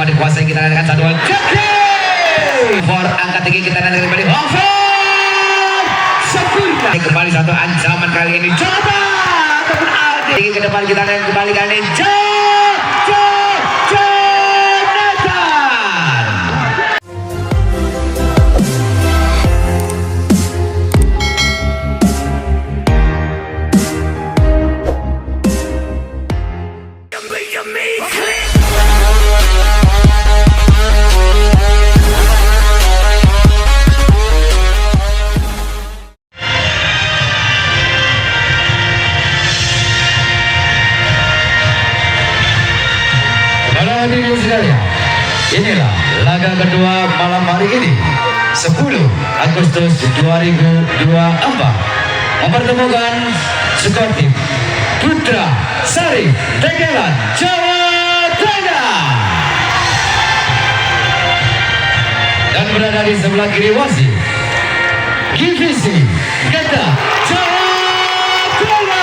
diterima dikuasai kita dengan satu Jackie for angkat tinggi kita dengan kembali over sempurna kembali satu ancaman kali ini coba ataupun tinggi ke depan kita dan kembali kali ini inilah laga kedua malam hari ini 10 Agustus 2024 mempertemukan Sportif Putra Sari Tegelan Jawa Tengah dan berada di sebelah kiri wasit GVC Kedah Jawa Tengah.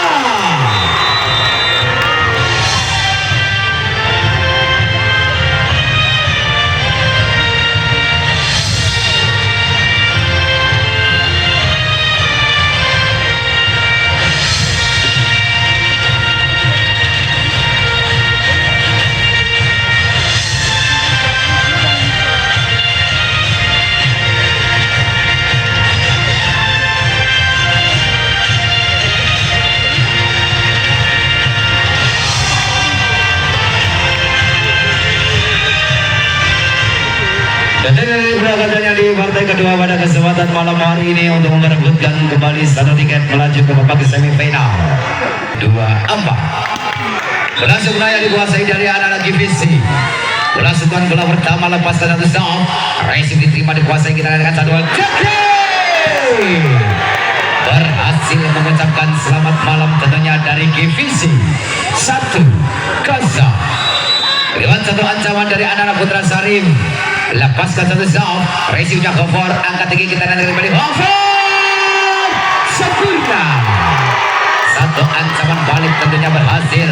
Dan dari berangkatannya di partai kedua pada kesempatan malam hari ini untuk memperebutkan kembali satu tiket melaju ke babak semifinal 2-4. Bola sebenarnya dikuasai dari anak-anak GVC. Bola sentuhan bola pertama lepaskan satu stop. Racing diterima dikuasai kita dengan satu Jackie berhasil mengucapkan selamat malam tentunya dari GVC 1-0. Lewat satu ancaman dari anak-anak Putra Sarim. Lepaskan satu zone, Racingnya cover, angkat tinggi kita nanti kembali cover, sempurna. Satu ancaman balik tentunya berhasil.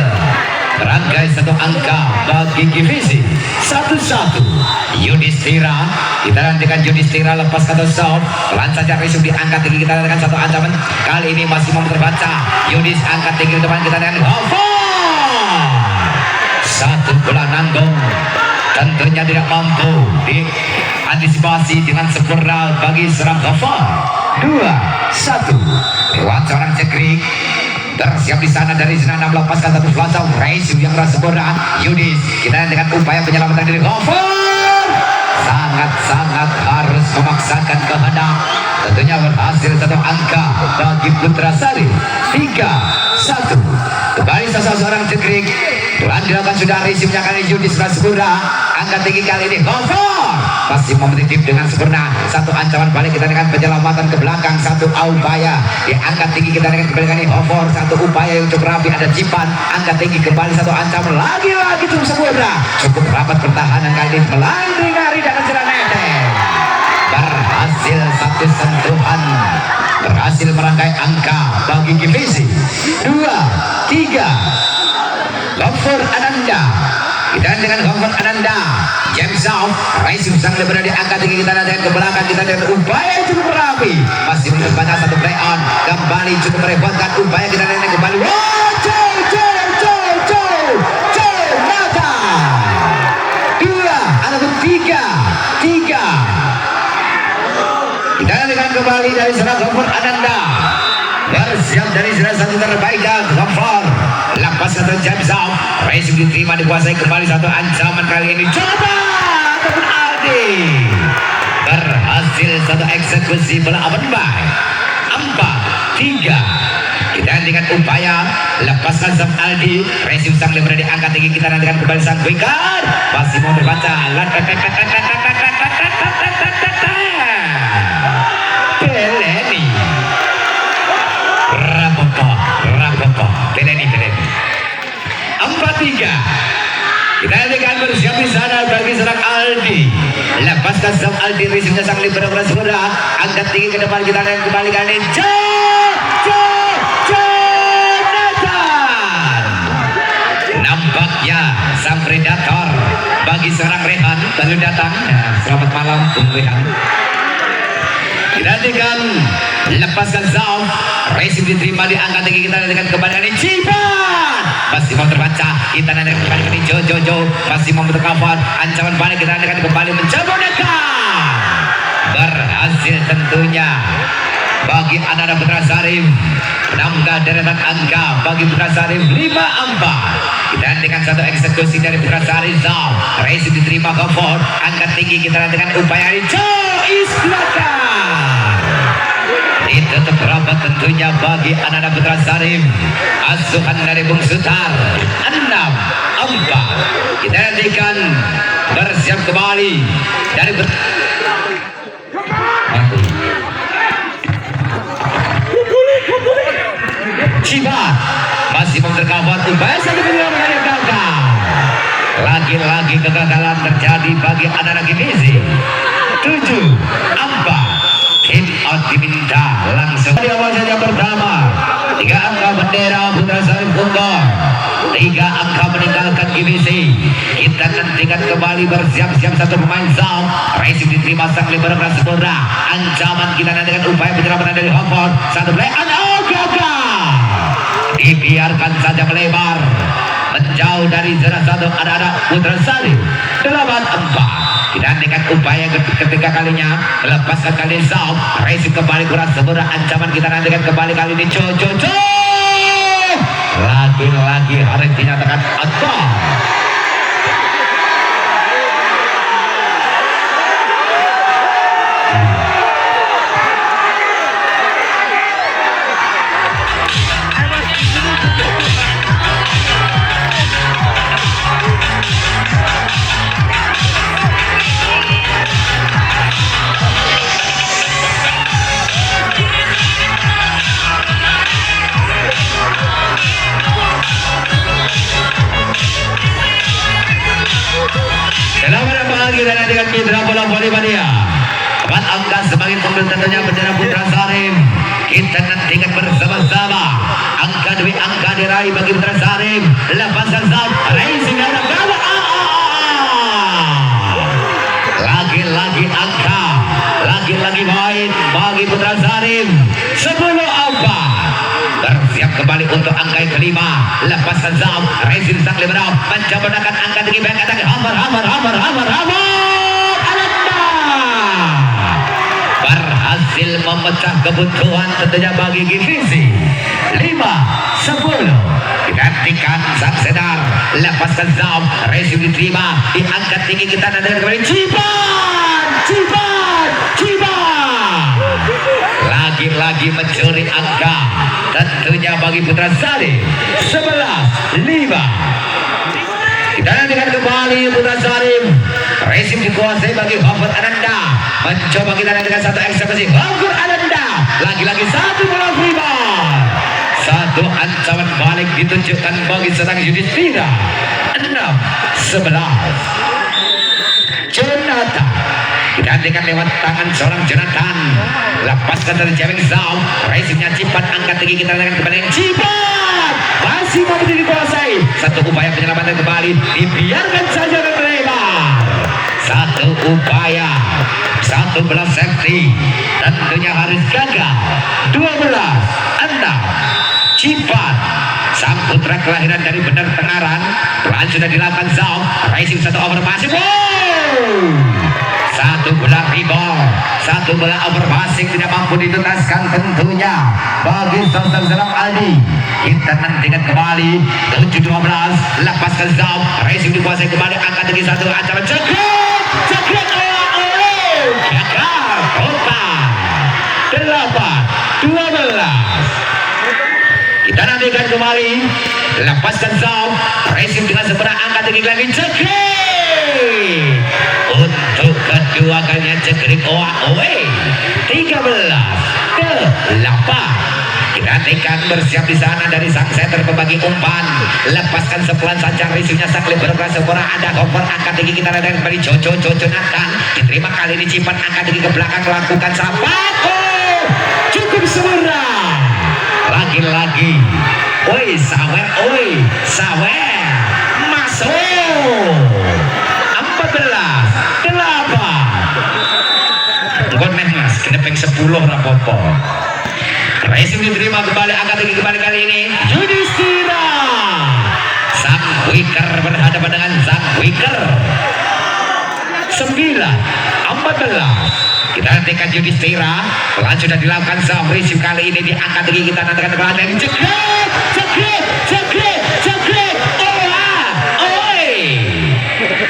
Berangkai satu angka bagi GVC 1-1. Yudhistira, kita nantikan Yudhistira lepaskan satu zone, pelan saja Racing diangkat tinggi kita nantikan satu ancaman. Kali ini masih mau terbaca. Yudhis angkat tinggi depan kita dengan cover. Satu bola nanggung. Tentunya tidak mampu diantisipasi dengan sempurna bagi serang cover. 2-1. Lewat seorang cekrik tersiap di sana dari sana melepaskan satu flash Racing yang rasa sempurna. Yudhis kita dengan upaya penyelamatan diri cover sangat-sangat harus memaksakan kehendak. Tentunya berhasil satu angka bagi Putra Sari 3-1. Kembali seorang cekrik telah dilakukan sudah Racingnya kali Yudhis sempurna. Angkat tinggi kali ini cover masih kompetitif dengan sempurna. Satu ancaman balik kita dengan penyelamatan ke belakang. Satu upaya diangkat tinggi kita dengan kembali kali cover. Satu upaya yang cukup rapi ada Cipan. Angkat tinggi kembali satu ancaman lagi-lagi cukup sempurna. Cukup rapat pertahanan kali ini melanding dari dan ceraneteng. Berhasil satu sentuhan. Berhasil merangkai angka bagi GVC 2-3. Cover Ananda. Kita dengan Gongkot Ananda James South Racing sang berada di angka tinggi kita dan ke belakang kita dengan upaya cukup rapi masih menurut banyak satu play on kembali cukup merepotkan upaya kita dan kembali Nata 2 ataupun 3 kita dengan kembali dari serang Gongkot Ananda bersiap dari serang satu terbaik Gongkot lepas satu jam South Racing diterima dikuasai kembali satu ancaman kali ini coba ataupun Aldi berhasil satu eksekusi bola aman baik 4-3. Kita dengan upaya lepaskan sang Aldi Racing sang berada di angka tinggi kita nantikan kembali sang winger masih mau berbaca Peleni Rapopo Peleni 4-3. Kita akan bersiap di sana bagi serang Aldi. Lepaskan sang Aldi Racingnya sang libero Brasura. Angkat tinggi ke depan kita dan kembali kali Jonathan. Nampaknya sang predator bagi seorang Rehan baru datang. Ya, selamat malam Bung Rehan. Dinantikan lepaskan Zaum, racing diterima di angka tinggi. Kita nantikan kembali dari Cipan, masih mau terbaca. Kita nantikan kembali dari Jojo, masih mau tercover. Ancaman balik kita nantikan kembali mencoba dekat, berhasil tentunya bagi anak-anak Putra Sarim. Nambah deretan angka bagi Putra Sarim 5-4. Kita nantikan satu eksekusi dari Putra Sarim. Zaum, racing diterima cover, angka tinggi. Kita nantikan upaya dari Jois belakang. Itu rapat tentunya bagi anak-anak Putra Sarim. Asuhan dari Bung Sutar 6-4. Kita nantikan bersiap kembali dari Cibat masih memperkawan upaya satu penyelamat yang gagal. Lagi-lagi kegagalan terjadi bagi anak-anak Gizi. 7-4. Tim out diminta langsung di awal saja pertama. 3 angka bendera Putra Sarim unggul, 3 angka meninggalkan GBC. Kita nantikan kembali bersiap-siap satu pemain Zaum. Racing diterima sang liberal Sempurna. Ancaman kita nantikan upaya penyelamatan dari Hongkong. Satu play gagal. Dibiarkan saja melebar menjauh dari zona satu anak-anak Putra Sarim. 8-4. Dinantikan upaya ketiga kalinya, melepaskan kali Zaum, racing kembali kurang sempurna. Ancaman kita nantikan kembali kali ini Jojo. Lagi-lagi harus dinyatakan out. Dan dengan mitra bola voli Mania 4 angka sebagai pembeli tentunya bendera Putra Sarim. Kita nantikan bersama-sama angka demi angka diraih bagi Putra Sarim. Lepaskan Zaum, racing dari gawang. Lagi-lagi angka, lagi-lagi main bagi Putra Sarim. 10-4. Bersiap kembali untuk angka yang kelima. Lepaskan Zaum, racing sang liberal mencoba menekan angka tinggi back attack. Hammer berhasil memecah kebutuhan tentunya bagi divisi 5-10. Digantikan sang sedar. Lepaskan Zaum, racing diterima di angka tinggi. Kita nantikan kembali Ciban. Lagi-lagi mencuri angka tentunya bagi Putra Sarim. 11-5. Kita nantikan kembali Putra Sarim. Racing dikuasai bagi Hongkong Ananda. Mencoba kita nantikan satu eksekusi Hongkong Ananda. Lagi-lagi satu bola rebound. Satu ancaman balik ditunjukkan bagi seorang Yudhistira. 6-11. Jonathan digantikan lewat tangan seorang Jonathan. Lepaskan dari Jaweng Zaum. Racingnya Cipat, angkat tinggi. Kita nantikan kembali Cipat. Masih mau dikuasai. Satu upaya penyelamatan kembali. Dibiarkan saja melebar. Satu upaya, satu belas safety. Tentunya harus gagal. 12-6. Cipat, sang putra kelahiran dari Bener Tengaran. Pelan sudah dilakukan Zaum. Racing satu over masih. Satu bola rebound, satu bola over passing tidak mampu dituntaskan tentunya bagi sosok serang Aldi. Kita nantikan kembali 7-12. Lepaskan Zaum, racing dikuasai kembali angka tinggi satu ancaman cekret gagal total. 8-12. Kita nantikan kembali. Lepaskan Zaum, racing dengan sempurna angka tinggi lagi cekret. Untuk kedua kalinya cekrik away 13-8. Dinantikan bersiap di sana dari sang setter pembagi umpan. Lepaskan sepelan saja racingnya sang lebar sempurna. Ada cover angka tinggi. Kita nantikan kembali Jojo Nathan. Diterima kali ini Cipat angka tinggi ke belakang melakukan sapat. Cukup sempurna. Lagi-lagi sawer masuk. 14-8. 14 8 Goneh mas kena peng 10 rapopo. Racing diterima kembali, angkat lagi kembali kali ini Yudhistira. Sang Wicker berhadapan dengan Sang Wicker. 9-14. Kita nantikan Yudhistira. Pelan sudah dilakukan Sam Racing kali ini diangkat lagi, kita nantikan kembali dan jegret.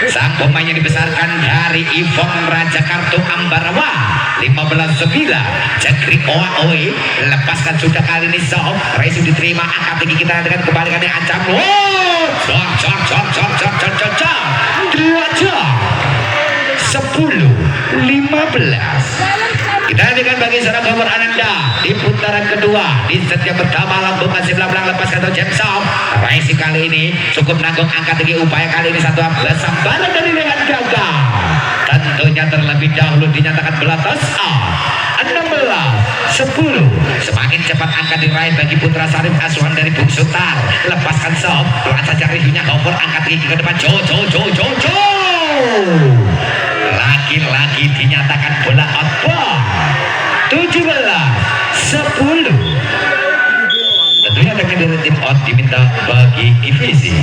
Sang pemainnya dibesarkan dari Ivon Raja Kartu Ambarawa. 15-9 Jagri Oa Oe lepaskan sudah kali ini Sob. Racing diterima, angkat tinggi, kita dengan kembalikannya ancam. Sepuluh 15. Kita dengan bagi seorang Gawar Ananda di putaran kedua di set yang pertama. Lambung masih belakang, lepaskan atau jam Sob. Racing kali ini cukup nanggung, angkat tinggi, upaya kali ini satu sambaran dari leher gagal. Tentunya terlebih dahulu dinyatakan belatas A. 16-10. Semakin cepat angkat diraih bagi Putra Sarif asuhan dari Bung Sutar. Lepaskan Sob, pelan saja reviewnya Gopur, angkat tinggi ke depan. Lagi-lagi dinyatakan bola outbound. 17-10. Tentunya dengan tim out diminta bagi divisi.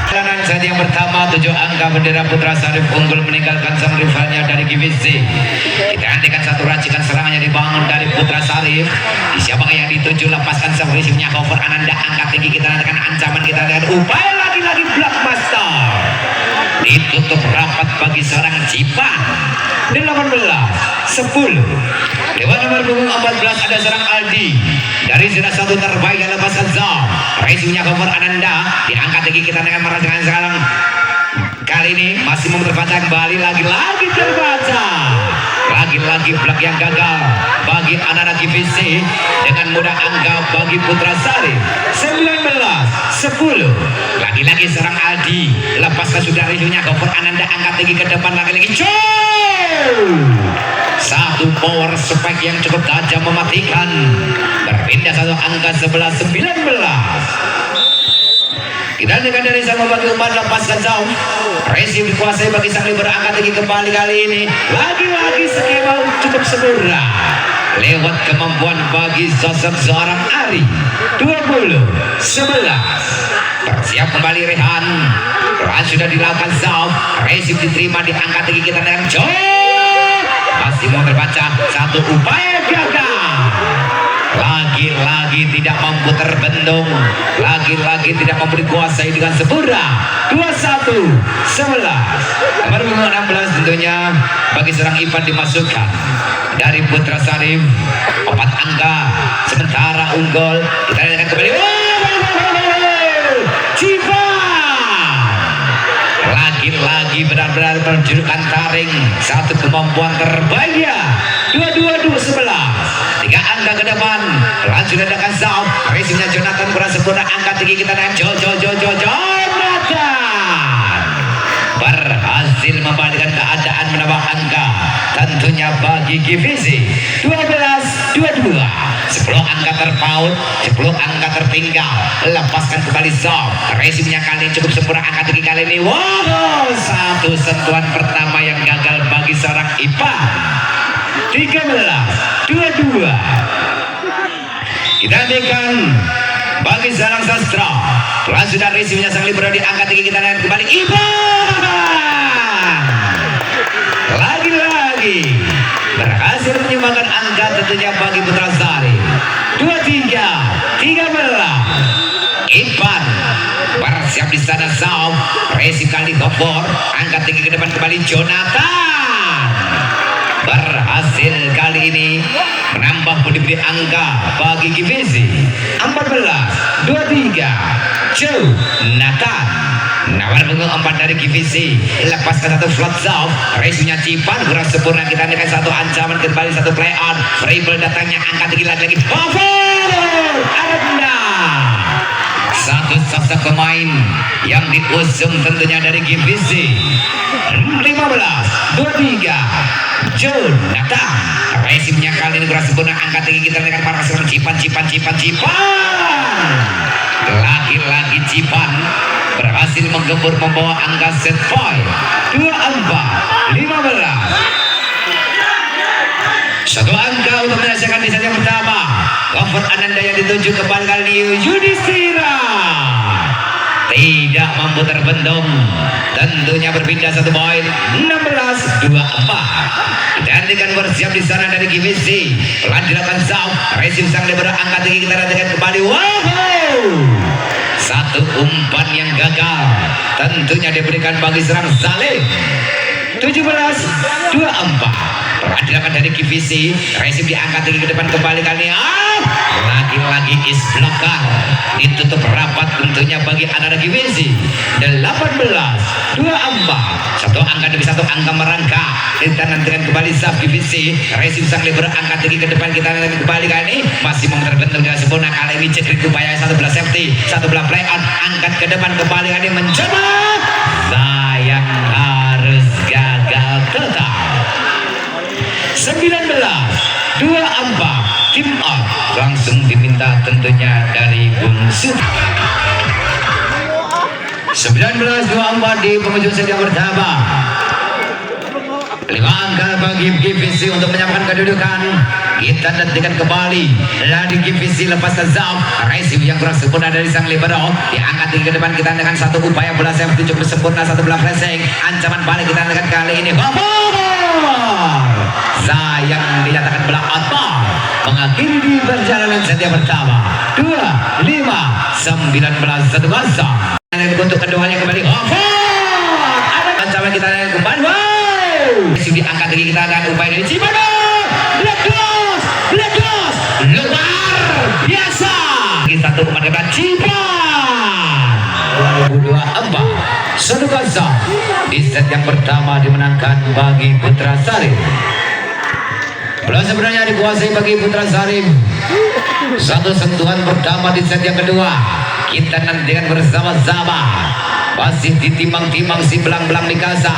Jalanan saat yang pertama 7 angka bendera Putra Sarif unggul meninggalkan sang rivalnya dari GVC. Kita nantikan satu racikan serangannya dibangun dari Putra Sarif. Di siapa yang dituju, lepaskan sang resimnya Cover Ananda, angkat tinggi, kita nantikan ancaman, kita nantikan upaya lagi-lagi Blockbuster. Ditutup rapat bagi seorang Cipan. 18-10. Lewat nomor punggung 14 ada seorang Aldi dari zona satu terbaik yang lepaskan Zam. Resimnya Cover Ananda diangkat tinggi, kita dengan merasakan sekarang. Kali ini masih memutar kembali, lagi-lagi terbaca. Lagi-lagi blok yang gagal bagi anak-anak GVC. Dengan mudah angka bagi Putra Sarif. 19-10. Lagi-lagi serang Aldi, lepaskan sudah resimnya Cover Ananda, angkat tinggi ke depan, lagi-lagi satu power spike yang cukup tajam mematikan. Berpindah satu angka 11-19. Kita dengar dari sang bagi umpan, lepaskan jauh. Resim dikuasai bagi sang liber, angkat tinggi kembali kali ini. Lagi-lagi skema cukup sempurna lewat kemampuan bagi sosok seorang Ari. 20-11. Bersiap kembali Rehan. Rehan sudah dilakukan jauh. Resim diterima, diangkat tinggi, kita dengan masih mau terbaca, satu upaya gagal. Lagi-lagi tidak mampu terbendung, lagi-lagi tidak mampu dikuasai dengan sempurna. 21-11. Nomor 16 tentunya bagi serang Ivan dimasukkan dari Putra Sarif. 4 angka sementara unggul. Kita lihat kembali. Cipa lagi-lagi benar-benar menunjukkan taring, satu kemampuan terbaiknya. 22-11. 3 angka ke depan, lanjut dengan Zam. Resimnya Jonathan kurang sempurna, angkat tinggi, kita dengan Jonathan berhasil membalikan keadaan, menambah angka tentunya bagi GVC. 12-22. 10 angka terpaut, 10 angka tertinggal. Lepaskan kembali Zam. Resimnya kali cukup sempurna, angkat tinggi kali ini. Wow, satu sentuhan pertama yang gagal bagi seorang Ipa. 13-22. Kita nantikan bagi seorang Sastra. Telah sudah resimnya sang libero diangkat tinggi, kita lihat kembali Ivan. Lagi-lagi berhasil menyumbangkan angka tentunya bagi Putra Sarif. 23-13. Ivan bersiap di sana Zam. Resim kali Gopor, angkat tinggi ke depan kembali Jonathan. Berhasil kali ini menambah pundi-pundi angka bagi GVC. 14-23. Jonathan nomor punggung 4 dari GVC, lepaskan satu flat zone. Resunya Cipan kurang sempurna, kita naikkan satu ancaman kembali, satu play on. Vrabel datangnya, angkat tinggi lagi. Anda satu sosok pemain yang diusung tentunya dari GVC. 15-23. Jonathan resimnya kali ini kurang sempurna, angkat tinggi, kita naikkan para seorang Cipan. Lagi-lagi Cipan berhasil menggempur membawa angka set point 24-15. Satu angka untuk menyelesaikan di set yang pertama. Cover Ananda yang dituju kembali kali ini Yudhistira tidak mampu terbendung, tentunya berpindah satu poin 16-24. Digantikan bersiap di sana dari GVC. Pelan dilakukan Zam, resim sang libero angkat tinggi, kita nantikan kembali. Wow, satu umpan yang gagal, tentunya diberikan bagi serang Zalim. 17-24. Peradilan dari GVC, resim diangkat tinggi ke depan kembali kali ini. Lagi-lagi is blocker, ditutup rapat tentunya bagi anak GVC. 18-24. Satu angka demi satu angka merangkak. Kita nantikan kembali Zaf GVC, resim sang libero angkat tinggi ke depan, kita nantikan kembali kali ini. Masih mau terbentuk dengan sempurna kali ini. Cekrik upaya satu belah safety, satu belah play on, angkat ke depan kembali kali ini mencoba. Sayang harus gagal total. 19-24. Tim out langsung diminta tentunya dari Bung Sud. 19-24 di penghujung set yang pertama. 5 angka bagi GVC untuk menyamakan kedudukan. Kita nantikan kembali dari GVC lepaskan Zam, resim yang kurang sempurna dari sang libero, diangkat tinggi ke depan. Kita dengan satu upaya bola safety cukup sempurna, satu bola flashing, ancaman balik kita nantikan kali ini. Sayang dinyatakan bola out ball, mengakhiri di perjalanan set yang pertama 19-1 untuk keduanya kembali. Ancaman kita nantikan kembali. Sudah angkat tinggi, kita akan upaya dari Cibano. Ledos luar biasa. Satu umpan kepada Cipan. 2024 1-0 di set yang pertama dimenangkan bagi Putra Sarim. Bola sebenarnya dikuasai bagi Putra Sarim. Satu sentuhan pertama di set yang kedua. Kita nantikan bersama-sama. Masih ditimang-timang si belang-belang Mikasa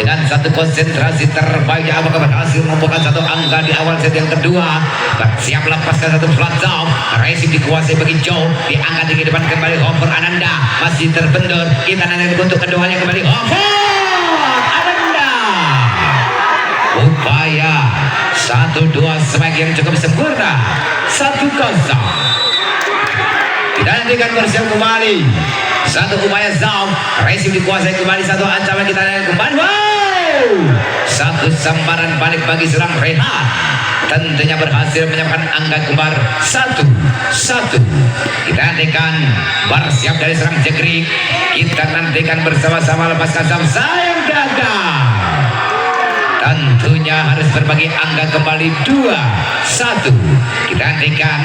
dengan satu konsentrasi terbaiknya. Apakah berhasil membuka satu angka di awal set yang kedua? Siap lepaskan satu flat zone, resim dikuasai bagi Joe, diangkat tinggi depan kembali. Hofer Ananda masih terbentur. Kita nanti untuk keduanya kembali. Hofer Ananda, upaya 1-2 smack yang cukup sempurna. 1-0. Kita nantikan bersiap kembali. Satu upaya Zam, resim dikuasai kembali, satu ancaman kita nantikan kembali. Wow, satu sambaran balik bagi serang Rehan, tentunya berhasil menyamakan angka kembar 1-1. Kita nantikan bersiap dari serang Jekrik. Kita nantikan bersama-sama lepaskan Zam, sayang gagal. Tentunya harus berbagi angka kembali 2-1. Kita nantikan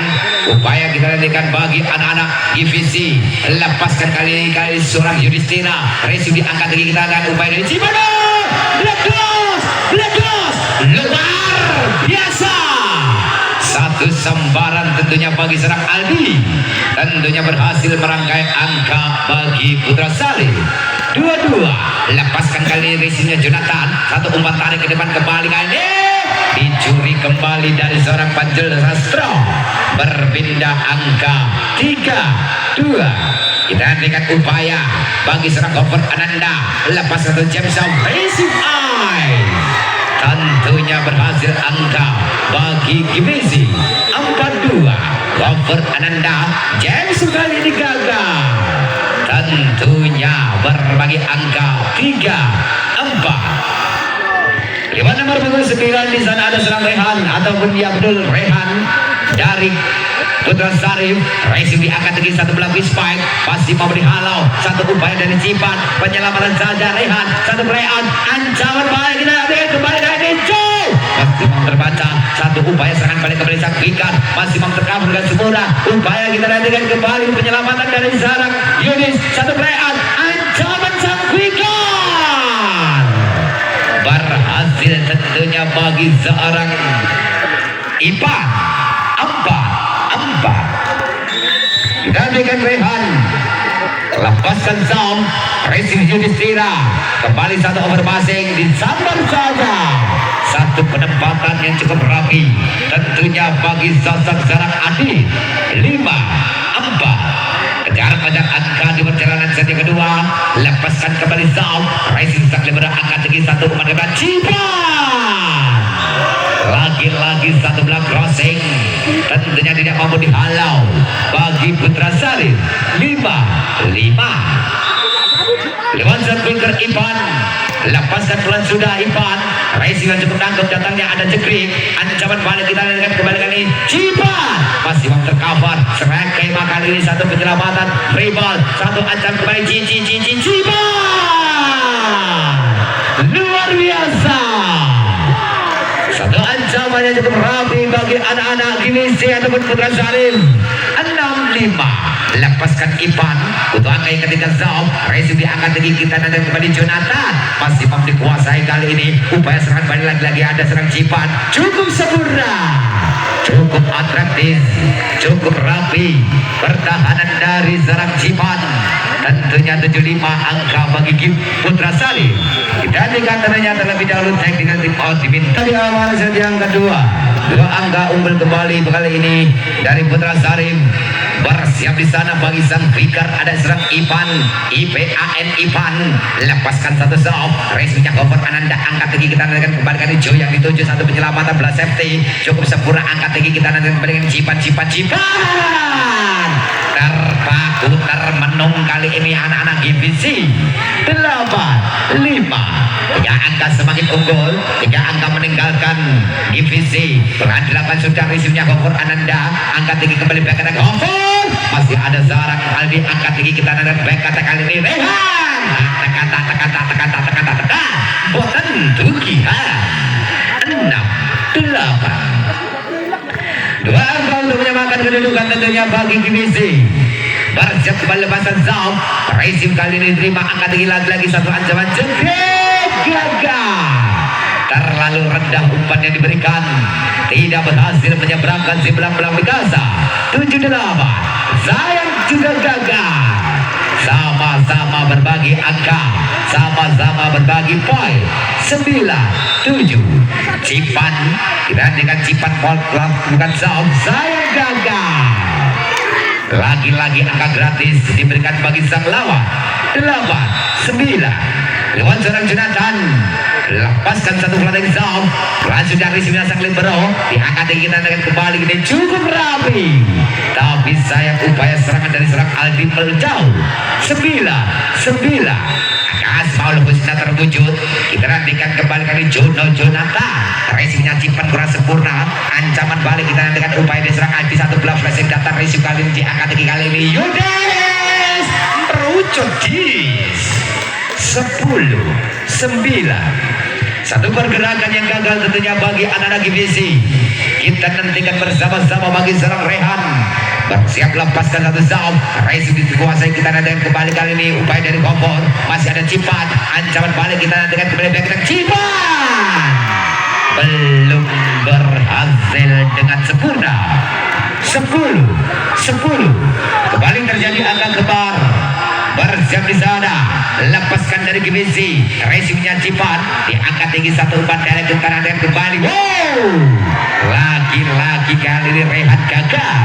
upaya, kita nantikan bagi anak-anak GVC. Lepaskan kali seorang Yudhistira, resim diangkat tinggi, kita akan upaya dari Cibano. Ledos luar biasa. Satu sambaran tentunya bagi serang Aldi, tentunya berhasil merangkai angka bagi Putra Salim. 2-2. Lepaskan kali resimnya Jonathan, satu umpan tarik ke depan kembali kali ini dicuri kembali dari seorang Panjel Sastro. Berpindah angka 3-2. Kita nantikan upaya bagi serang Cover Ananda, lepas satu Jameson, resim tentunya berhasil angka bagi GVC 4-2. Cover Ananda, James kali ini gagal, tentunya berbagi angka 3-4. 5 nomor punggung 9 di sana ada serang Rehan ataupun Abdul Rehan dari Putra Sarif. Resim diangkat tinggi, satu belah spike, pasti mau dihalau, satu upaya dari Cipan, penyelamatan saja Rehan, satu playout, ancaman balik kita lihat kembali dari Joe, masih mau terbaca, satu upaya serangan balik kembali sang Wikan, masih mau tercover dengan sempurna, upaya kita lihat kembali penyelamatan dari Sarang Yudis, satu playout, ancaman sang Wikan berhasil tentunya bagi seorang Ipan. 4-4. Gantikan Rehan, lepaskan Zam, resim Yudhistira, kembali satu over passing, disambar saja. Satu penempatan yang cukup rapi tentunya bagi sosok Sarang Adi. 5-4. kejar angka di perjalanan set yang kedua. Lepaskan kembali Zaum. Racing Star Libera angka tinggi satu umpan lebar Cipan. Lagi-lagi satu belah crossing, tentunya tidak mampu dihalau bagi Putra Sari. 5-5. Lewat finger Ipan, lepaskan pelan sudah Ipan. Racing yang cukup nangkep, datangnya ada Jekrik. Ancaman balik kita lihat kembali kali Cipan masih tercover. Serangkai kali ini satu penyelamatan Rebel, satu ancam kembali Cipan. Luar biasa. Satu ancaman yang cukup rapi bagi anak-anak Gimisi ataupun Putra Salim. 6-5. Lepaskan Ipan untuk angka yang ketiga Zaum. Racing diangkat tinggi kita dan kembali Jonathan masih mampu dikuasai kali ini. Upaya serangan balik lagi ada serang Cipan. Cukup sempurna, cukup atraktif, cukup rapi pertahanan dari serang Cipan. Tentunya 75 angka bagi Kim Putra Salim. Kita dikatakannya terlebih dahulu teknikal tim out diminta di awal set yang kedua. 2 angka unggul kembali kali ini dari Putra Salim. Bersiap di sana bagi sang pikar ada serang Ipan, IPAN Ipan. Lepaskan satu Zaum. Racingnya cover Ananda angkat tinggi kita nantikan kembali kali Jo yang dituju satu penyelamatan belah safety. Cukup sempurna angkat tinggi kita nantikan kembali dengan Cipan. Terpaku termenung kali ini anak-anak GVC. 8-5. 3 angka semakin unggul, 3 angka meninggalkan GVC. Pelan dilakukan sudah racingnya cover Ananda angkat tinggi kembali back attack cover. Masih ada Zarang Aldi angkat tinggi kita dan back attack kali ini Rehan. Tekan boten tukihan. 6-8. 2 angka untuk menyamakan kedudukan tentunya bagi GVC. Bersiap kembali lepasan Zaum. Racing kali ini terima angkat tinggi lagi satu ancaman Jenggrek gagal. Terlalu rendah umpan yang diberikan, tidak berhasil menyeberangkan si belang-belang Mikasa. 7-8. Sayang juga gagal. Sama-sama berbagi angka, sama-sama berbagi poin. 9-7. Cipan kita dengan Cipan bukan Zaum. Sayang gagal. Lagi-lagi angka gratis diberikan bagi sang lawan. 8-9. Lewat seorang Jonathan. Lepaskan satu pelatih Zaum. Langsung dari sembilan sang libero. Diangkat kita dengan kembali ini cukup rapi. Tapi sayang upaya serangan dari serang Aldi menjauh. 9-9. Akas Paul Husna terwujud. Kita nantikan kembali kali Jonathan. Racingnya Cipan kurang sempurna. Ancaman balik kita nantikan upaya diserang Aldi satu belah flashing datang racing kali ini diangkat kali ini Yudes terucut dis. 10-9. Satu pergerakan yang gagal tentunya bagi anak-anak GVC. Kita nantikan bersama-sama bagi serang Rehan. Bersiap lepaskan satu Zaum. Racing dikuasai kita nantikan kembali kali ini upaya dari kompor. Masih ada Cipan. Ancaman balik kita nantikan kembali back Cipan. Belum berhasil dengan sempurna. 10-10. Kembali terjadi angka kembar. Bersiap di sana. Lepaskan dari GVC. Racingnya Cipan. Diangkat tinggi satu umpan dari ke kanan dan kembali. Wow. Lagi-lagi kali ini Rehan gagal.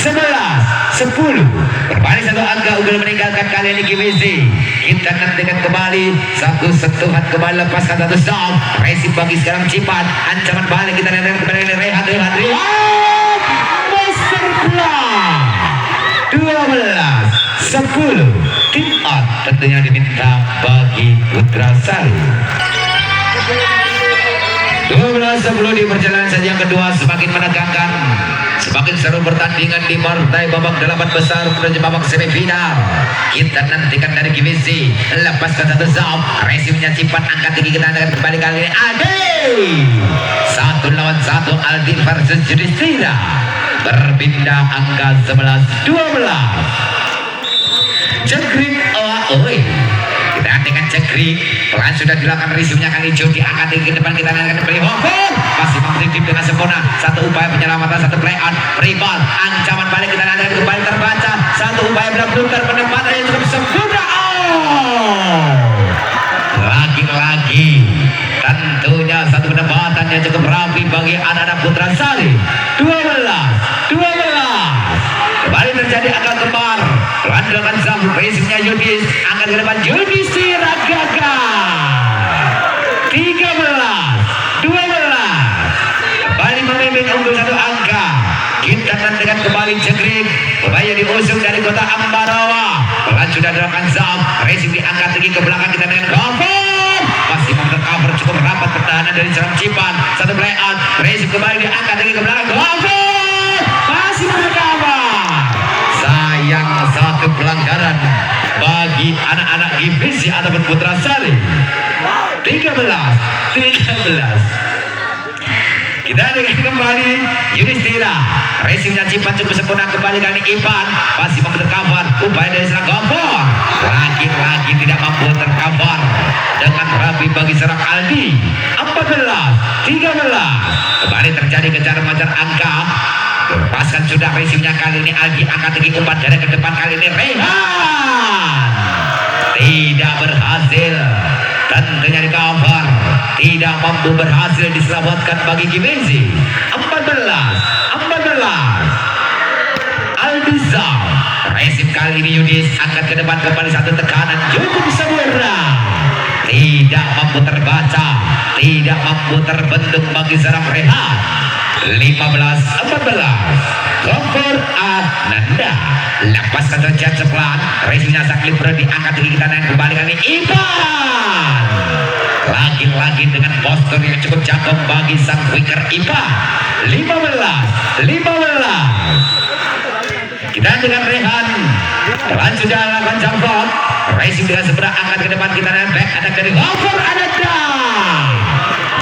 11-10. Berbalik satu angka unggul meninggalkan kali ini GVC. Kita nantikan kembali satu sentuhan kembali lepaskan satu Zaum. Racing bagi sekarang Cipan. Ancaman balik kita nantikan kembali ini Rehan. Master Plan 12-10. Tim out tentunya diminta bagi Putra Sari. 12-10 di perjalanan saja yang kedua semakin menegangkan, semakin seru pertandingan di partai babak 8 besar menuju babak semifinal. Kita nantikan dari GVC. Lepaskan satu Zaum. Racingnya Cipan angkat tinggi kita akan kembali kali ini Ade. 1 lawan 1 Aldin versus Judistira. Berpindah angka 11-12. Jekrik oi. Kita nantikan Jekrik. Pelan sudah dilakukan racingnya kali hijau diangkat ke depan kita akan kembali Hongkong. Masih mengintip dengan sempurna. Satu upaya penyelamatan, satu play on. Rebound. Ancaman balik kita nantikan kembali terbaca. Satu upaya benar-benar penempatan yang cukup sempurna. Lagi-lagi tentunya satu penempatan yang cukup rapi bagi anak-anak Putra Sari. 12-12. Kembali terjadi angka kembar. Berandakan Zambu, racingnya Yudis, angkat ke depan Yudis gagal. 13-12 kembali memimpin unggul satu angka. Kita nantikan kembali Jegrik, upaya diusung dari kota Ambarawa. Pelan sudah dilakukan Zam, racing diangkat tinggi ke belakang. Kita dengan cover, masih membuat cover cukup rapat pertahanan dari Seram Cipan. Satu play out, racing kembali diangkat tinggi ke belakang. Cover, masih membuat cover. Sayang, satu pelanggaran bagi anak-anak divisi ataupun Putra Sari. 13. Kita dengan kembali Yudhistira, racingnya Cipan cukup sempurna. Kembali kali Ipan masih mampu tercover, upaya dari serang Gompor lagi tidak mampu tercover dengan rapi bagi serang Aldi. 14-13 kembali terjadi kejar-mengejar angka. Lepaskan sudah racingnya kali ini Aldi, angkat tinggi umpan dari ke depan. Kali ini Rehan tidak berhasil, tentunya di cover, tidak mampu berhasil diselamatkan bagi Gimezi. 14 Aldizal, racing kali ini Yudis, angkat ke depan kembali satu tekanan cukup sempurna, tidak mampu terbaca, tidak mampu terbentuk bagi serang Rehan. 15-14 Kompor Ananda, lepaskan terjadi sepelan, racingnya Saklit Bro diangkat tinggi. Kita naik kembali kali Ipan, lagi-lagi dengan postur yang cukup jago bagi sang winger Ipan. 15 kita dengan Rehan, pelan sudah lakukan jambot, racing dengan sebelah angkat ke depan. Kita naik back attack dari Kompor Ananda,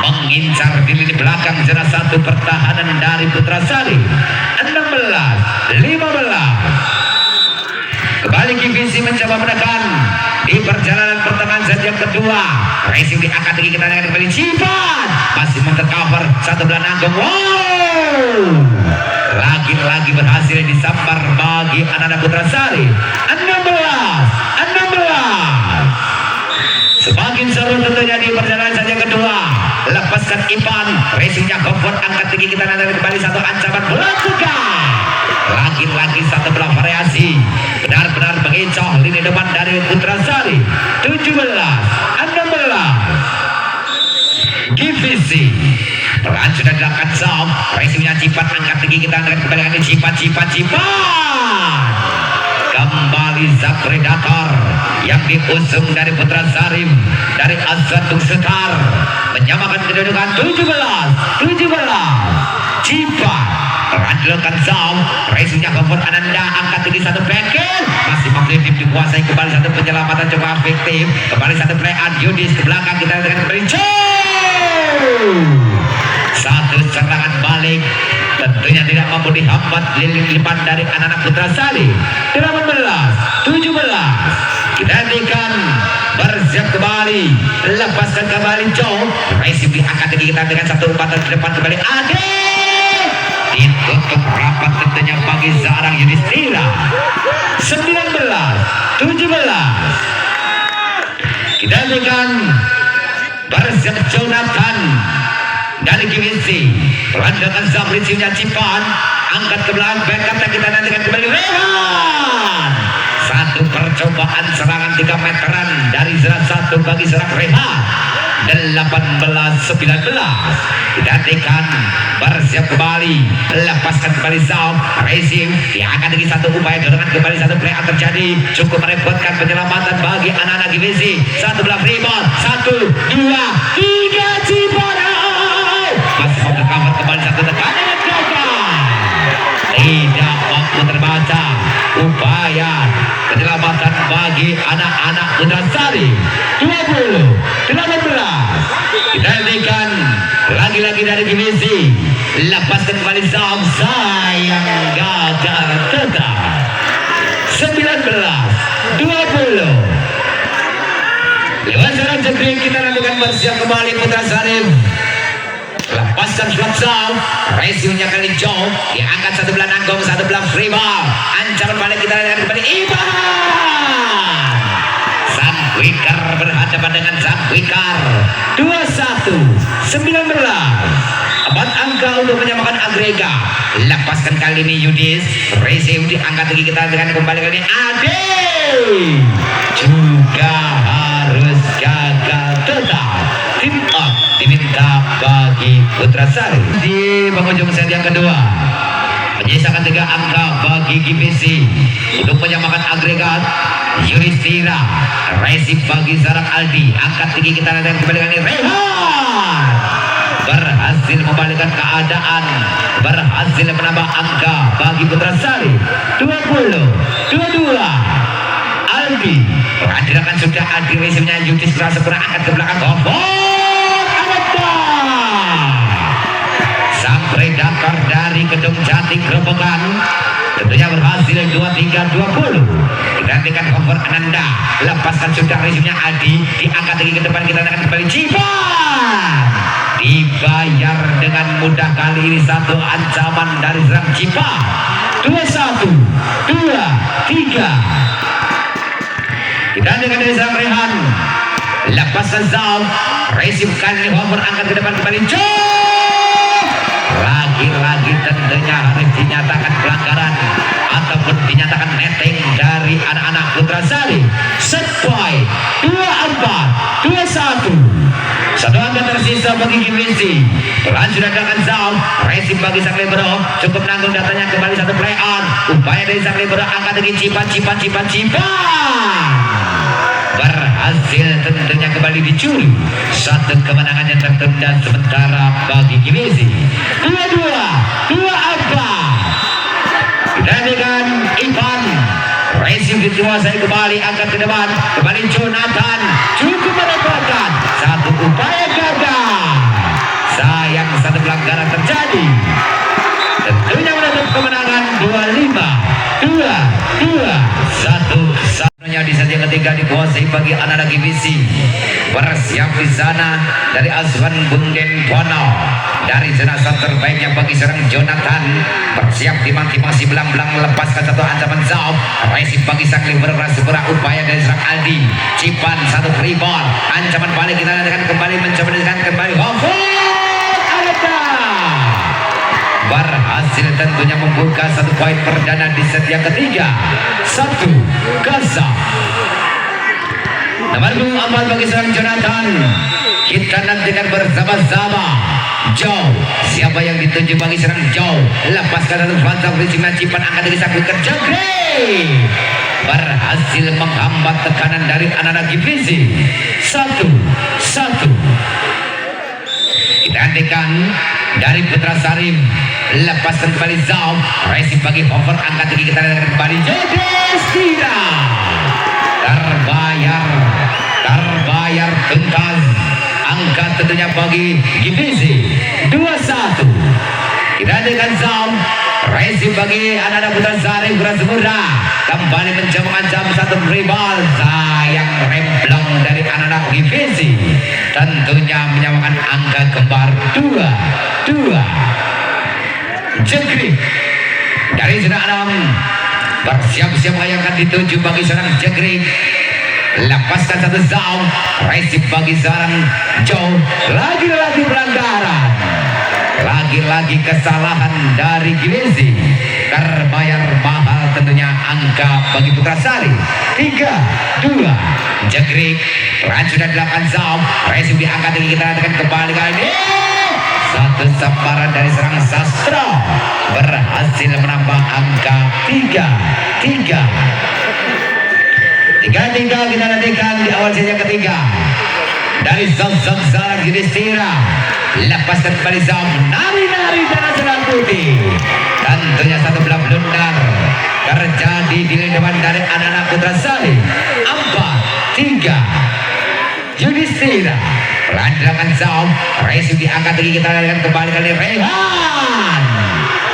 mengincar di lini belakang jelas satu pertahanan dari Putra Sari. 16-15 kembali Givisi mencoba menekan di perjalanan pertengahan set yang kedua. Racing diangkat tinggi. Kita dengan kembali Cipan, masih cover satu belah nanggung. Wow, lagi-lagi berhasil disambar bagi anak-anak Putra Sari. 16 semakin seru tentunya di perjalanan saja kedua. Lepaskan Ipan, racingnya Gompor, angkat tinggi. Kita nanti kembali satu ancaman belakang. Lagi-lagi satu belah variasi, benar-benar mengincar lini depan dari Putra Sari. 17-16 Divisi, pelan sudah dilakukan Zam, racingnya Cipan, angkat tinggi. Kita nanti kembali dengan Cipan. Kembali Zak Predator yang diusung dari Putra Sarim, dari Azad Sekar, menyamakan kedudukan 17-17 Cipan. Andalkan Zam, racingnya Kompor Ananda, angkat tinggi satu backhand, masih mampu dikuasai. Kembali satu penyelamatan coba efektif. Kembali satu play out Yudis ke belakang. Kita dengan kembali satu serangan balik, tentunya tidak mampu dihambat lipat dari anak-anak Putra Sari. 18-17 kita hentikan, bersiap kembali, lepaskan kembali Joe, racing diangkat tinggi. Kita dengan satu umpan ke depan kembali Ade, ditutup rapat tentunya bagi seorang Yudhistira. 19-17 kita hentikan, bersiap Jonathan dari Gimisi, pelandakan Zabricinya Cipan, angkat ke belakang backup. Kita nantikan kembali Rehan, satu percobaan serangan 3 meteran dari serang satu bagi serang Rehan. 18-19 kita hentikan, bersiap kembali, lepaskan kembali Zam, racing diangkat lagi satu upaya dorongan kembali. Satu play out terjadi, cukup merepotkan penyelamatan bagi anak-anak Gimisi. Satu belah rebound, 1, 2, 3 Cipan, masih mau cover kembali satu tekanan gagal, tidak mampu terbaca upaya penyelamatan bagi anak-anak Putra Sari. 20-18 kita hentikan, lagi-lagi dari Gimisi, lepaskan kembali Zam, sayang gagal tetap. 19-20 lewat serang Jegring. Kita nantikan bersiap kembali Putra Sari, lepaskan slot Zam, racingnya kali Joe, diangkat satu belah nanggung, satu belah free ball, ancaman balik. Kita lihat kembali Iban, Sang Wikar berhadapan dengan Sang Wikar. 21-19 Abad angka untuk menyamakan agregat. Lepaskan kali ini Yudis, Resi diangkat lagi kita dengan kembali kali ini Ade juga harus gagal total. Tim up diminta bagi Putra Sari di penghujung set yang kedua. Menyisakan 3 angka bagi GBC untuk menyamakan agregat. Yudhistira, Resi bagi Sarang Aldi, angkat tinggi kita dan kembali kali Rehan berhasil membalikkan keadaan, berhasil menambah angka bagi Putra Sari 20-22. Aldi perhatikan sudah Aldi resimnya Yudhistira segera angkat ke belakang sang predator dari Kedung Jati Grobogan tentunya berhasil 23-20. Digantikan cover Ananda, lepaskan sudah resimnya Aldi, diangkat lagi ke depan kita akan kembali Cipan dibayar dengan mudah kali ini satu ancaman dari serang Cipan 21-23. Digantikan dari serang Rehan, lepaskan Zal, resim kali ini cover angkat ke depan kembali lagi-lagi tentunya harus dinyatakan pelanggaran ataupun dinyatakan netting dari anak-anak Putra Sari. Set point 24-21. Satu angka tersisa bagi Gimensi. Lanjut dengan Zal, resim bagi sang libero, cukup nanggung datanya kembali satu play on. Upaya dari sang libero angkat lagi Cipan berhasil tentunya kembali dicuri. Satu kemenangan yang tertunda sementara bagi Gimensi. 2-4. Dan dengan Ivan, resim dikuasai kembali, angkat ke depan kembali Jonathan, cukup mendapatkan satu upaya gagal. Sayang satu pelanggaran terjadi, tentunya menutup kemenangan 25-2. Di set yang ketiga dikuasai bagi anak-anak GBC. Bersiap di sana dari Azwan Bungen Bono, dari jenazah terbaiknya bagi serang Jonathan. Bersiap timang-timang si belang-belang melepaskan satu ancaman Zaub. Resi bagi sang libero segera upaya dari serang Aldi. Cipan satu rebound, ancaman balik kita akan kembali mencoba dengan kembali berhasil tentunya membuka satu poin perdana di set yang ketiga. 1-0. Nomor 4 bagi serang Jonathan. Kita nantikan bersama-sama Joe. Siapa yang dituju bagi serang Joe? Lepaskan satu fanta berisiman Cipan, angkat dari sang kerja berhasil menghambat tekanan dari anak-anak divisi. 1-1. Kita nantikan dari Putra Sarim, lepaskan kembali Zaub, resi bagi over, angkat tinggi kita dan kembali Yudhistira. Terbayar tuntas, angkat tentunya bagi divisi 2-1. Kita dengan Zaub, resi bagi anak-anak Putra Sarim Grasmura kembali mencoba mengancam satu rebound, sayang remblong dari anak-anak divisi, tentunya menyamakan angka kembar 2-2. Jegrik dari Zona Alam bersiap-siap yang akan dituju bagi seorang Jegrik. Lepaskan satu Zau, resip bagi seorang Joe. Lagi-lagi pelanggaran, lagi-lagi kesalahan dari Gilesi. Terbayar mahal tentunya angka bagi Putra Sari. 3-2. Jegrik sudah dilakukan Zau, resip diangkat dari kita dengan kembali kali ini. Satu sambaran dari serang Sastro berhasil menambah angka 3-3. 3-3 kita nantikan di awal set yang ketiga. Dari Zam Sarang Yudhistira, lepaskan kembali Zam, nari-nari dan selang putih. Tentunya satu belah blunder terjadi di depan dari anak-anak Putra Sari. 4-3. Yudhistira pelandakan Zaum, resi diangkat lagi kita lihat kembali kali Rehan.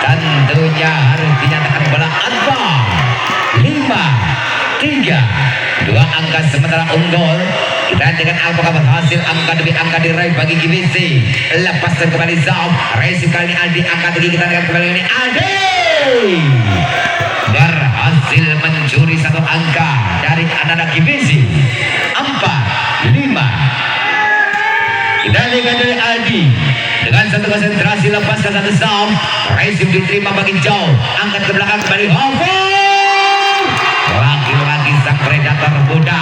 Tentunya harus dinyatakan bola adva. 5-3. Dua angka sementara unggul. Kita dengan apakah berhasil angka demi angka diraih bagi GBC. Lepaskan kembali Zaum, resi kali ini Aldi, angkat lagi kita lihat kembali ini Aldi. Berhasil mencuri satu angka dari anak-anak GBC. 4-5. Dikendalikan dari Aldi dengan satu konsentrasi, lepaskan satu sound. Resim diterima bagi jauh, angkat ke belakang kembali Hofer. Lagi-lagi sang predator muda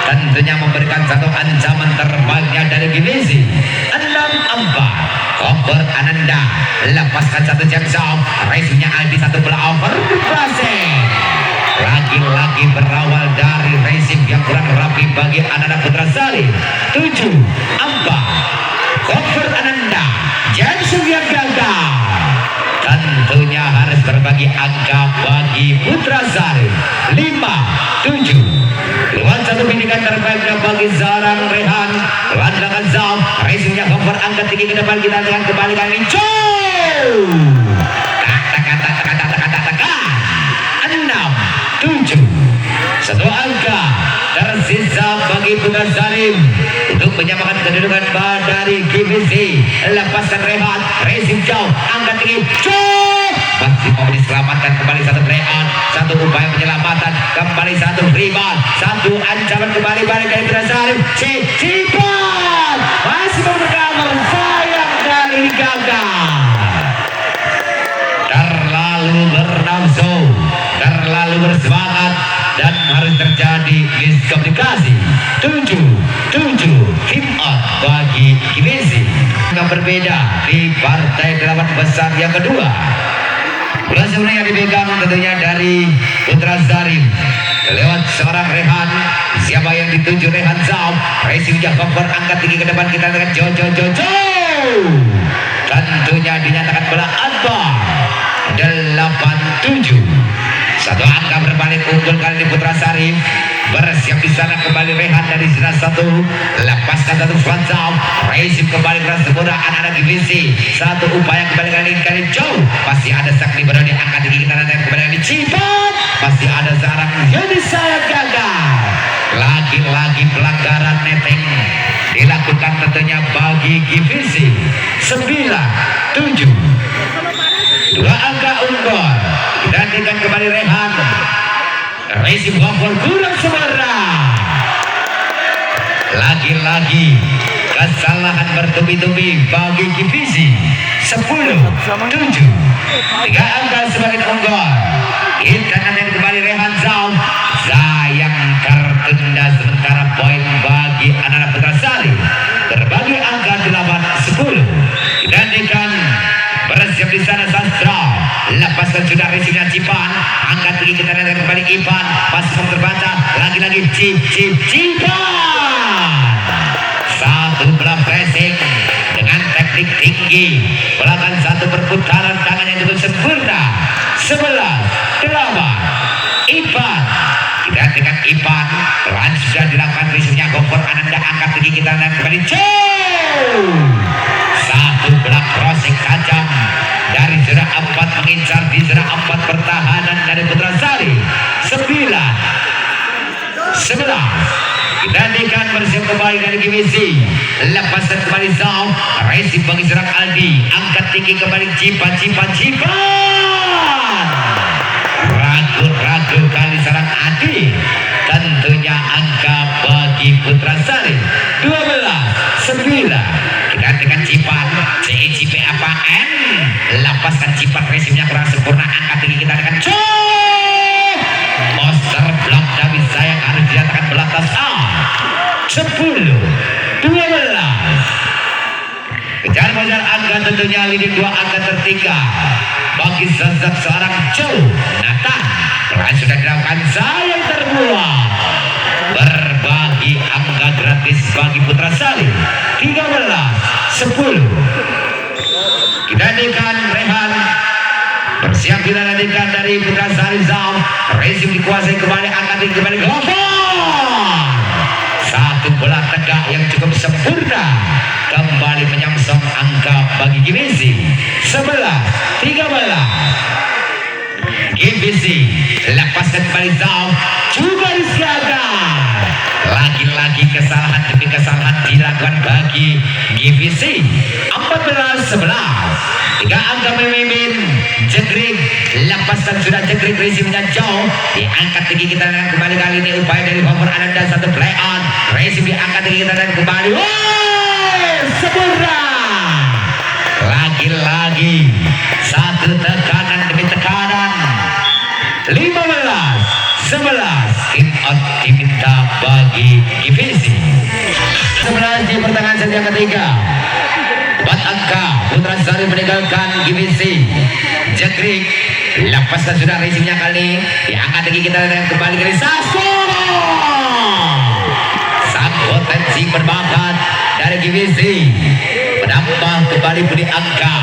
tentunya memberikan satu ancaman terbaiknya dari divisi 6-4. Hofer Ananda lepaskan satu jam sound. Resimnya Aldi satu bola over berhasil. Lagi-lagi berawal dari resim yang kurang rapi bagi anak-anak Putra Sari. 7-4. Hofer Ananda Jensen yang gagal. Tentunya harus berbagi angka bagi Putra Sari. 5-7. Lewat satu bidikan terbaiknya bagi Zarang Rehan. Landangan Zam. Resimnya Hofer angkat tinggi ke depan, kita dengan kembali kali ini. Satu angka tersisa bagi Putra Salim untuk menyamakan kedudukan dari GBC. Lepaskan Rehan, racing jauh, angkat tinggi, masih mau diselamatkan kembali satu Rehan, satu upaya penyelamatan, kembali satu rebound, satu ancaman kembali balik dari Putra Salim. Cipan masih mau berkamar, sayang kali gagal. Terlalu bernafsu, terlalu bersemangat, dan harus terjadi miskomunikasi. 7-7 him out bagi Kimesi. Yang berbeda di partai 8 besar yang kedua. Bola sebenarnya dipegang tentunya dari Putra Zarim lewat seorang Rehan. Siapa yang dituju? Rehan Zam. Racingnya Hofer angkat tinggi ke depan, kita dengan Jojo. Tentunya dinyatakan bola Adbar. 8-7. Satu angka berbalik unggul kali ini Putra Sari. Bersiap di sana kembali Rehan dari zona 1. Lepaskan satu Swanzam. Racing kembali keras muda anak-anak divisi. Satu upaya kembali kali jauh. Masih ada Sakti berada di angka tinggi, kita nanti kembali kali Cipat. Masih ada Zarang yang disayat gagal. Lagi-lagi pelanggaran netting dilakukan tentunya bagi divisi. 9-7. Dua angka unggul. Gantikan kembali Rehan. Racing Hofer kurang sempurna. Lagi-lagi kesalahan bertubi-tubi bagi divisi. 10-7. Tiga angka semakin unggul. Kita nanti kembali Rehan Zam. Sayang tertunda sementara poin bagi anak-anak Putra Sari. Berbagi angka 8-10. Gantikan bersiap di sana Sastra. Lepaskan sudah racingnya Cipan. Angkat tinggi, kita lihat kembali Ipan. Masih terbaca. Lagi-lagi Cipan. Satu bola pressing dengan teknik tinggi. Melakukan satu perputaran tangan yang cukup sempurna. 11-8. Ipan. Kita dengan Ipan. Pelan sudah dilakukan racingnya Hofer Ananda. Angkat tinggi, kita lihat kembali satu bola crossing tajam dari zona 4 mengincar di zona 4 pertahanan dari Putra Sari. 9-11. Gantikan bersiap kembali dari GBC. Lepaskan kembali Zam. Racing bagi serang Aldi. Angkat tinggi kembali Cipan. Ragu-ragu kali serang Adi. Tentunya angka bagi Putra Sari. 12-9. Dengan Cipan, CICP apaan? Lepaskan Cipan, resimnya kurang sempurna. Angkat tinggi, kita dengan monster blok David sayang harus dinyatakan belatas out. 10-12. Kejar-kejar angka tentunya leading 2 angka tertinggal bagi sosok seorang Joe Nathan. Peran sudah dilakukan, sayang terbuang. Berbagi angka gratis bagi Putra Sari. 13-10. Kita nantikan Rehan. Bersiap kita nantikan dari Putra Sari Zam. Racing dikuasai kembali, angkat tinggi kembali Hofer. Satu bola tegak yang cukup sempurna. Kembali menyongsong angka bagi GBC. 11-13. GBC lepaskan kembali Zam. Juga disiaga. Lagi-lagi kesalahan demi kesalahan dilakukan bagi GBC. 14-11. 3 angka memimpin. Jegrik lepaskan sudah Jegrik, resimnya jauh. Diangkat tinggi, kita lihat kembali kali ini upaya dari Hofer Ananda. Satu play on. Resim diangkat tinggi, kita lihat kembali. sempurna. Lagi-lagi satu tekanan demi tekanan. 15-11 tim out diminta bagi divisi 11 di pertengahan set yang ketiga. 4 angka Putra Sari meninggalkan divisi Jekrik. Lepaskan sudah resimnya kali diangkat lagi kita dan kembali ke Sasko. Sang potensi berbakat dari divisi menambah kembali budi angka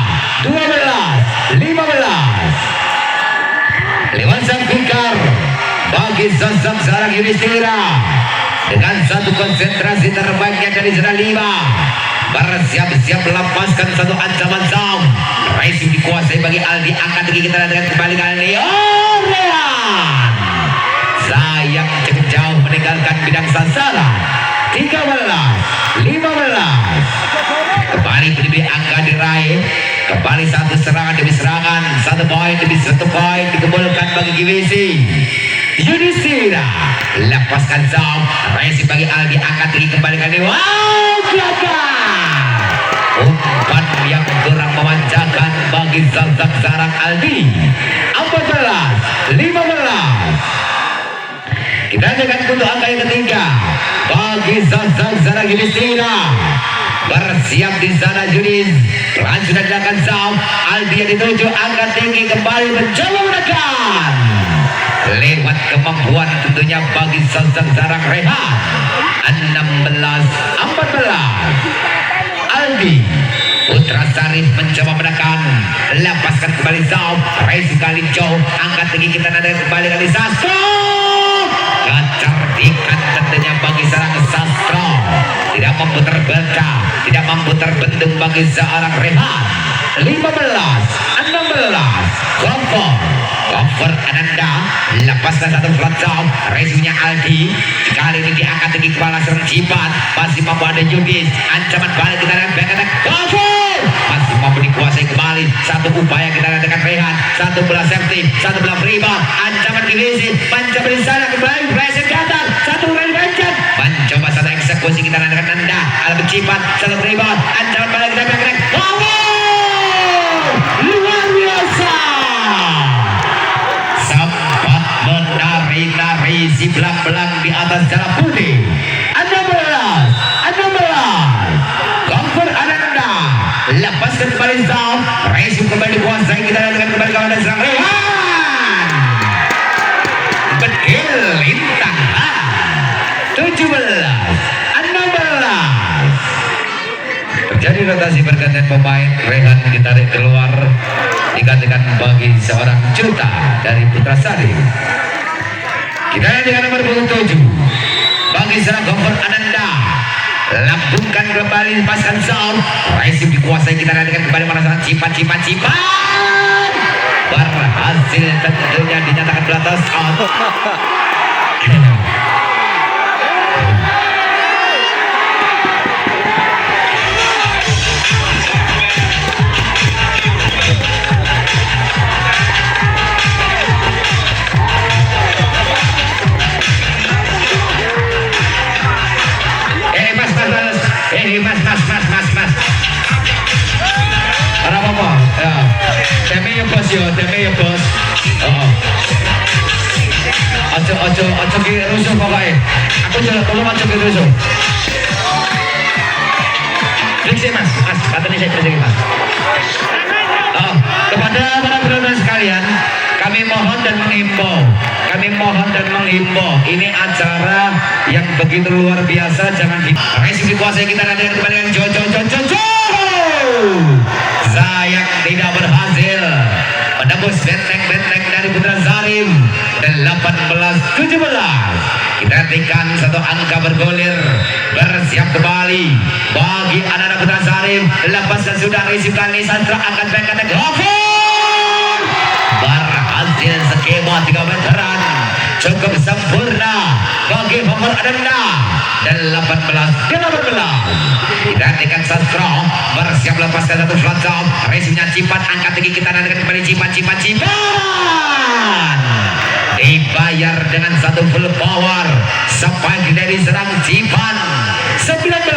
12-15 lewat sang pikar bagi sosok seorang Yudhistira dengan satu konsentrasi terbaiknya dari zona 5 bersiap-siap melepaskan satu ancaman zam. Racing dikuasai bagi Aldi, angkat lagi kita dengan kembali kali Orlean. Sayang cukup jauh meninggalkan bidang sasaran. 13-15 kembali berdiri angka diraih. Kembali satu serangan demi serangan, satu poin demi satu poin dikembalikan bagi divisi Yudhistira. Lepaskan zam, racing bagi Aldi, angkat lagi kembali kali. Wow, gagal. Umpan yang kurang memanjakan bagi sosok sarang Aldi. 14-15 kita dengan untuk angka yang ketiga bagi sosok sarang Yudhistira. Bersiap di sana Junis. Peran sudah dilakukan zam. Aldi yang dituju angkat tinggi kembali mencoba menekan. Lewat kemampuan tentunya bagi sosok sarang Rehan. 16-14 Aldi. Putra Sarif mencoba menekan. Lepaskan kembali zam. Raisi kali jauh. Angkat tinggi kita nanti kembali kali Sastro. Kecerdikan tentunya bagi sarang Sastro. Tidak mampu terbaca, tidak mampu terbendung bagi seorang Rehan. 15-16 Cover Ananda. Lepaskan satu flat zone. Resunya Aldi. Kali ini diangkat tinggi kepala serang Cipat. Masih mampu ada Yudis. Ancaman balik kita dengan back attack. Cover masih mampu dikuasai kembali. Satu upaya kita dengan Rehan. Satu bola safety, satu bola rebound. Ancaman divisi. Mencoba di sana kembali. Pressure ke atas. Satu kali bancang. Mencoba satu eksekusi kita dengan Nanda. Ada Cipat. Satu rebound. Ancaman balik kita back attack. Cover luar biasa. Sempat menari-nari si belang-belang di atas jalan putih. 16 Cover Ananda. Lepaskan kembali zam. Racing kembali dikuasai kita dengan kembali kawan dan serang Rehan. Bedil lintang 17-16 terjadi rotasi pergantian pemain. Rehan ditarik keluar digantikan bagi seorang Juta dari Putra Sari. Kita dengan nomor 27 bagi serang Cover Ananda. Lambungkan kembali, lepaskan zam. Racing dikuasai kita dengan kembali merasakan Cipat. Berhasil tentunya dinyatakan belatas out. Mas. Apa? Ya. Teme ya bos. Ojo ki rusuh pokoknya. Aku jalan tolong ojo ki rusuh. Fiksi mas, katanya saya fiksi mas. Kepada para brother sekalian, kami mohon dan menghimbau. Ini acara yang begitu luar biasa, jangan racing dikuasai kita nanti kembali dengan Jojo. Sayang tidak berhasil menembus benteng dari Putra Zarim. 18-17 kita hentikan satu angka bergulir. Bersiap kembali bagi anak-anak Putra Zarim. Lepaskan sudah racing kali Sandra akan back attack. Berhasil skema 3 meteran cukup sempurna bagi Cover Ananda. 18-18 kita hentikan Sastro. Bersiap lepaskan satu flat zone. Racingnya Cipat, angkat tinggi kita nantikan kembali Cipat. Dibayar dengan satu full power spike dari serang Cipat. 19-18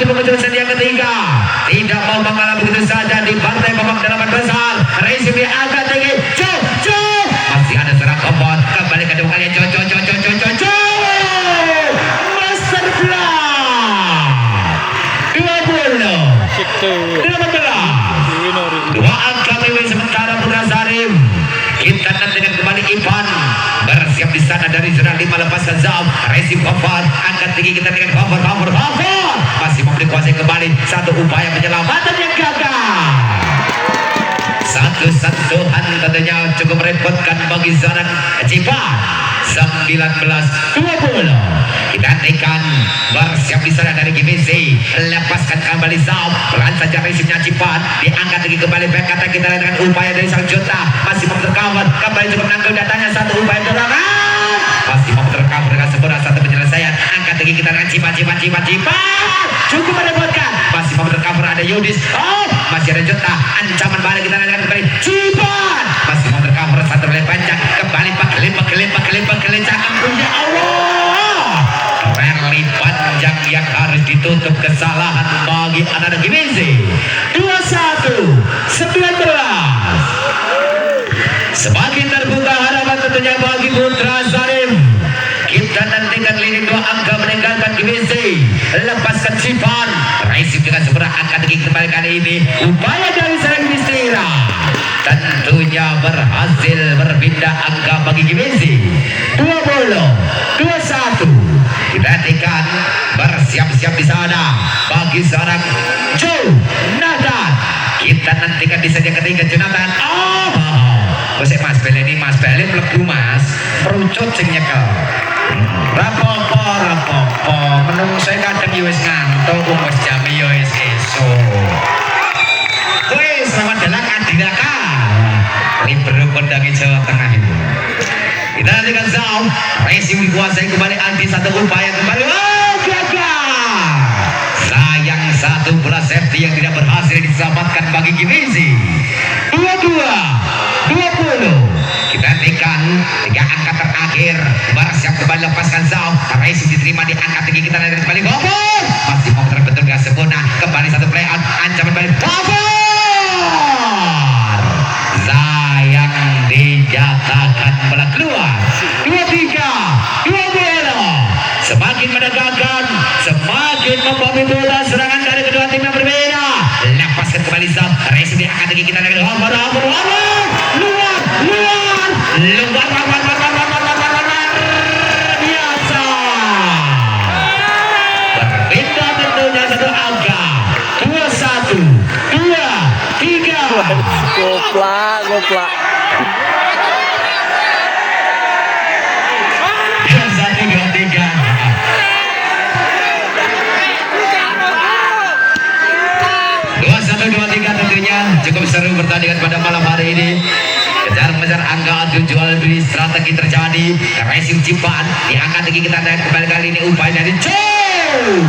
di pengejutan yang ketiga. Tidak mau mengalah begitu saja di partai babak delapan besar. Racing diangkat tinggi. Masih ada serang kompon. Kembali ke depannya. Master Plan 20 dua angka lewe sementara Putra Sarim. Kita dengan kembali Ivan bersiap di sana dari zona 5 lepaskan Zam. Racing cover angkat tinggi kita dengan cover masih mau dikuasai kembali. Satu upaya penyelamatan yang gagal. Satu sentuhan tentunya cukup merepotkan bagi seorang Cipan. 19-20 kita hentikan bersiap di sana dari GBC. Lepaskan kembali Zam. Pelan saja resipnya Cipan. Diangkat lagi kembali back kata kita dengan upaya dari Sang Jota. Masih mau tercover kembali cukup nangkul datanya. Satu upaya dorongan masih mau tercover dengan sempurna. Satu penyelesaian angkat lagi kita dengan Cipan cukup merepotkan. Masih mau tercover ada Yudis. Masih ada Jota. Ancaman balik kita dengan kembali Cipan. Masih mau tercover satu oleh panjang kembali cakap punya Allah. Rally panjang yang harus ditutup kesalahan bagi anak Gimezi. 21-19. Semakin terbuka harapan tentunya bagi Putra Sarim. Kita nantikan lini 2 angka meninggalkan Gimezi. Lepaskan Cipan. Racing dengan sempurna angkat kembali kali ini. Upaya dari serang Mistira tentunya berhasil berpindah angka bagi Gimezi. 20-21. Perhatikan bersiap-siap di sana bagi seorang Jonathan. Kita nantikan di saja ketiga Jonathan. Mas Bel ini Mas Bel mlebu Mas perucut sing nyekel. Rapopo menung saya kadang yo wis ngantuk wis jam yo wis esuk. Wis selamat datang Adinaka. Libero kondangi Jawa Tengah itu. Kita nantikan Zam. Racing dikuasai kembali anti satu upaya kembali. Gagal. Sayang satu bola safety yang tidak berhasil diselamatkan bagi Gimezi. 22-20. Kita hentikan 3 angka terakhir. Bersiap kembali lepaskan Zam. Racing diterima di angka tinggi kita nantikan kembali. Gopur masih mau terbentuk dengan sempurna. Kembali satu play out. Ancaman balik. Gopur sayang dijatakan bola keluar. 23-20. Semakin menegakkan, semakin membawa bola serangan dari kedua tim yang berbeda. Lepaskan kembali Zam. Racing diangkat lagi kita dengan luar biasa. Berpindah tentunya satu angka. 21-23. Goplak. Cukup seru pertandingan pada malam hari ini. Kejar-mengejar angka adu jual beli strategi terjadi. Racing Cipan diangkat lagi kita lihat kembali kali ini upaya dari Joe.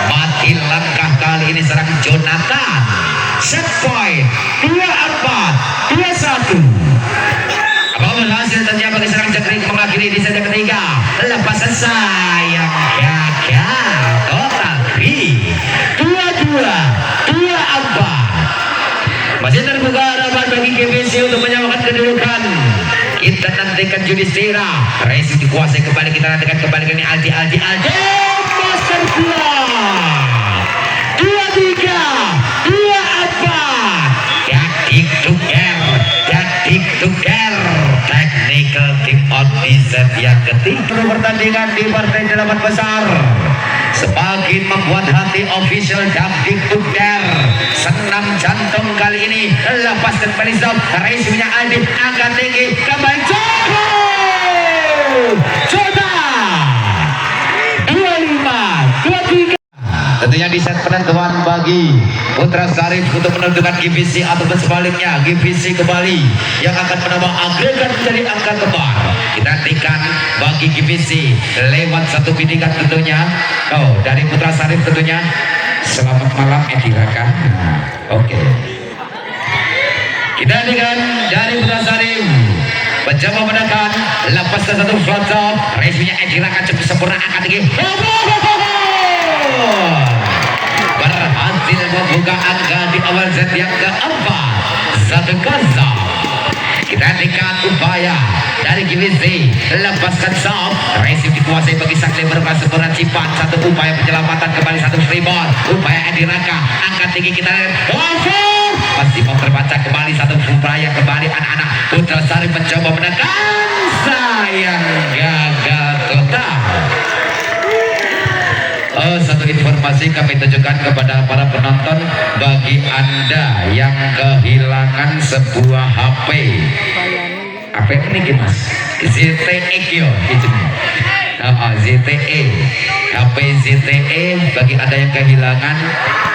Mati langkah kali ini serang Jonathan. Set point 24-21. Apabila hasil ternyata bagi serang Jekrik mengakhiri di set ketiga. Lepasan sayang gagal. Total 22-24. Masih terbuka harapan bagi GBC untuk menyamakan kedudukan. Kita nantikan Yudhistira. Racing dikuasai kembali. Kita nantikan kembali ke ini Aldi Master Plan 23-24. Dadik tuker technical team on di set yang ketiga pertandingan di partai delapan besar. Semakin membuat hati official Dadik tuker. Senam jantung kali ini. Lepaskan kembali Zam. Racingnya Aldi angkat tinggi kembali Jota 25-23. Tentunya di set penentuan bagi Putra Sarim untuk menentukan GBC ataupun sebaliknya GBC kembali yang akan menambah agregat menjadi angka kembar. Kita nantikan bagi GBC lewat satu bidikan tentunya. Dari Putra Sarim tentunya. Selamat malam Edi Raka. Oke. Kita nantikan dari Putra Sarim mencoba menekan lepaskan satu front top. Racingnya Edi Raka cukup sempurna angkat tinggi. membuka angka di awal set yang keempat. Satu kosong. Kita hentikan upaya dari GWC, lepaskan sob, resip dikuasai bagi Sakti berkelas sempurna Cipat. Satu upaya penyelamatan kembali, satu rebound, upaya Edi Raka, angkat tinggi kita over, masih mau terbaca kembali, satu upaya kembali anak-anak Putra Sari mencoba menekan, sayang gagal total. Satu informasi kami tujukan kepada para penonton, bagi Anda yang kehilangan sebuah HP ini mas, ZTE kyo, ZTE, HP ZTE, bagi Anda yang kehilangan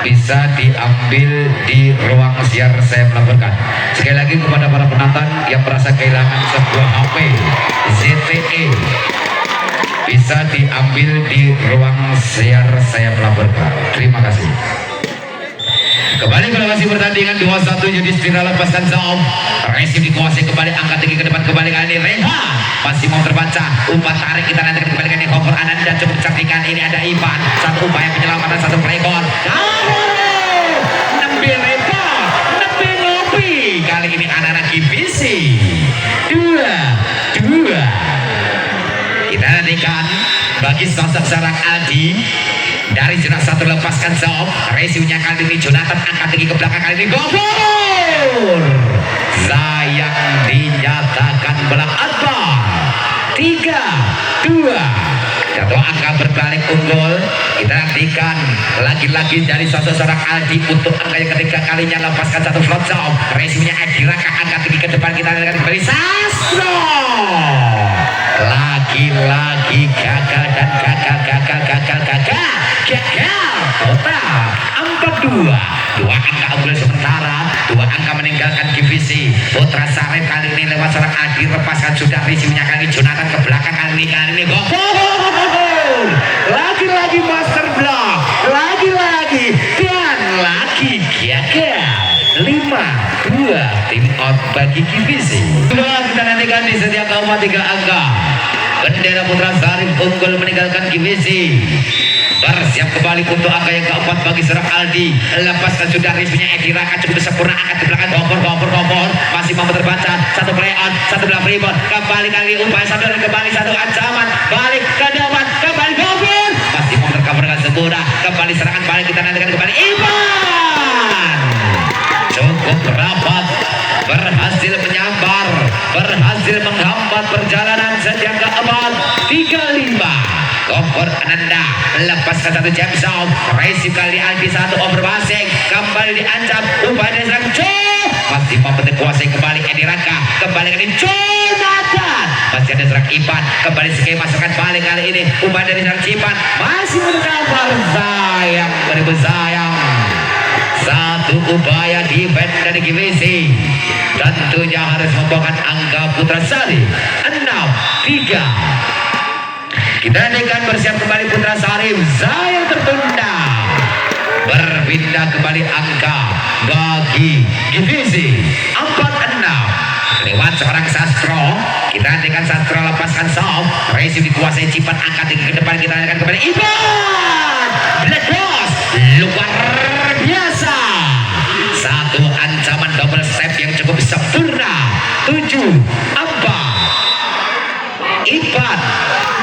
bisa diambil di ruang siar saya melaporkan. Sekali lagi kepada para penonton yang merasa kehilangan sebuah HP ZTE, bisa diambil di ruang siar saya melaporkan. Terima kasih. Kembali ke lokasi pertandingan 2-1 Yudhistira lepaskan zone. Resip dikuasai kembali, angkat tinggi ke depan kembali kali ini Reha masih mau terbaca, umpan tarik kita nanti kembali kali ini cover Ananda cukup cantikan. Ini ada Ivan, satu upaya penyelamatan, satu playground. Nembil repot, nembil ngopi. Kali ini anak-anak GBC 2-2. Kita nantikan bagi sosok seorang Aldi dari zona satu, lepaskan zone. Resipnya kali ini Jonathan angkat tinggi ke belakang, kali ini gol. Sayang dinyatakan belak abal. 3-2. Jatuh angka berbalik unggul. Kita nantikan lagi-lagi dari sosok seorang Aldi untuk angka yang ketiga kalinya, lepaskan satu float zone. Resipnya Edi Raka angkat tinggi ke depan, kita nantikan kembali Sastro. Lagi-lagi gagal dan gagal total 4-2. Dua angka unggul sementara, dua angka meninggalkan divisi. Putra Sarif kali ini lewat seorang Adi, lepaskan sudah risinya kali Jonathan ke belakang, kali ini gol. Lagi-lagi master block, lagi-lagi dan lagi gagal. 5-2 tim out bagi divisi. Kita nantikan di setiap nomor 3 angka. Bendera Putra Sarif unggul meninggalkan GWC. Bersiap kembali untuk angka yang keempat bagi serang Aldi. Lepaskan sudah risinya Edi Raka cukup sempurna, angkat ke belakang cover. Masih mampu terbaca, satu play on, satu belah rebound. Kembali kali upaya satu dan kembali satu ancaman. Balik ke depan, kembali cover. Masih mampu tercover dengan sempurna. Kembali serangan balik, kita nantikan kembali Ivan. Cukup rapat, berhasil menyambar, berhasil menghambat perjalanan sejak keempat. 3-5. Cover Ananda, lepaskan satu jam sound. Resip kali Aldi, satu over passing, kembali diancam, upaya dari serang Joe. Masih mampu dikuasai kembali Edi Raka, kembali kali Jonathan. Masih ada serang Ivan, kembali sekali masukkan balik kali ini, upaya dari serang Cipan. Masih mencabar, sayang, beribu sayang. Satu upaya defense dari GWC, tentunya harus membawakan angka Putra Sari 6-3. Kita akan bersiap kembali Putra Sari, sayang tertunda. Berpindah kembali angka bagi GWC 4-6 lewat seorang Sastro. Kita akan Sastro lepaskan soft, resip dikuasai Cipat, angkat tinggi ke depan, kita akan kembali Ivan. Black Boss luar biasa, satu ancaman double step yang cukup sempurna. 7-4. Ivan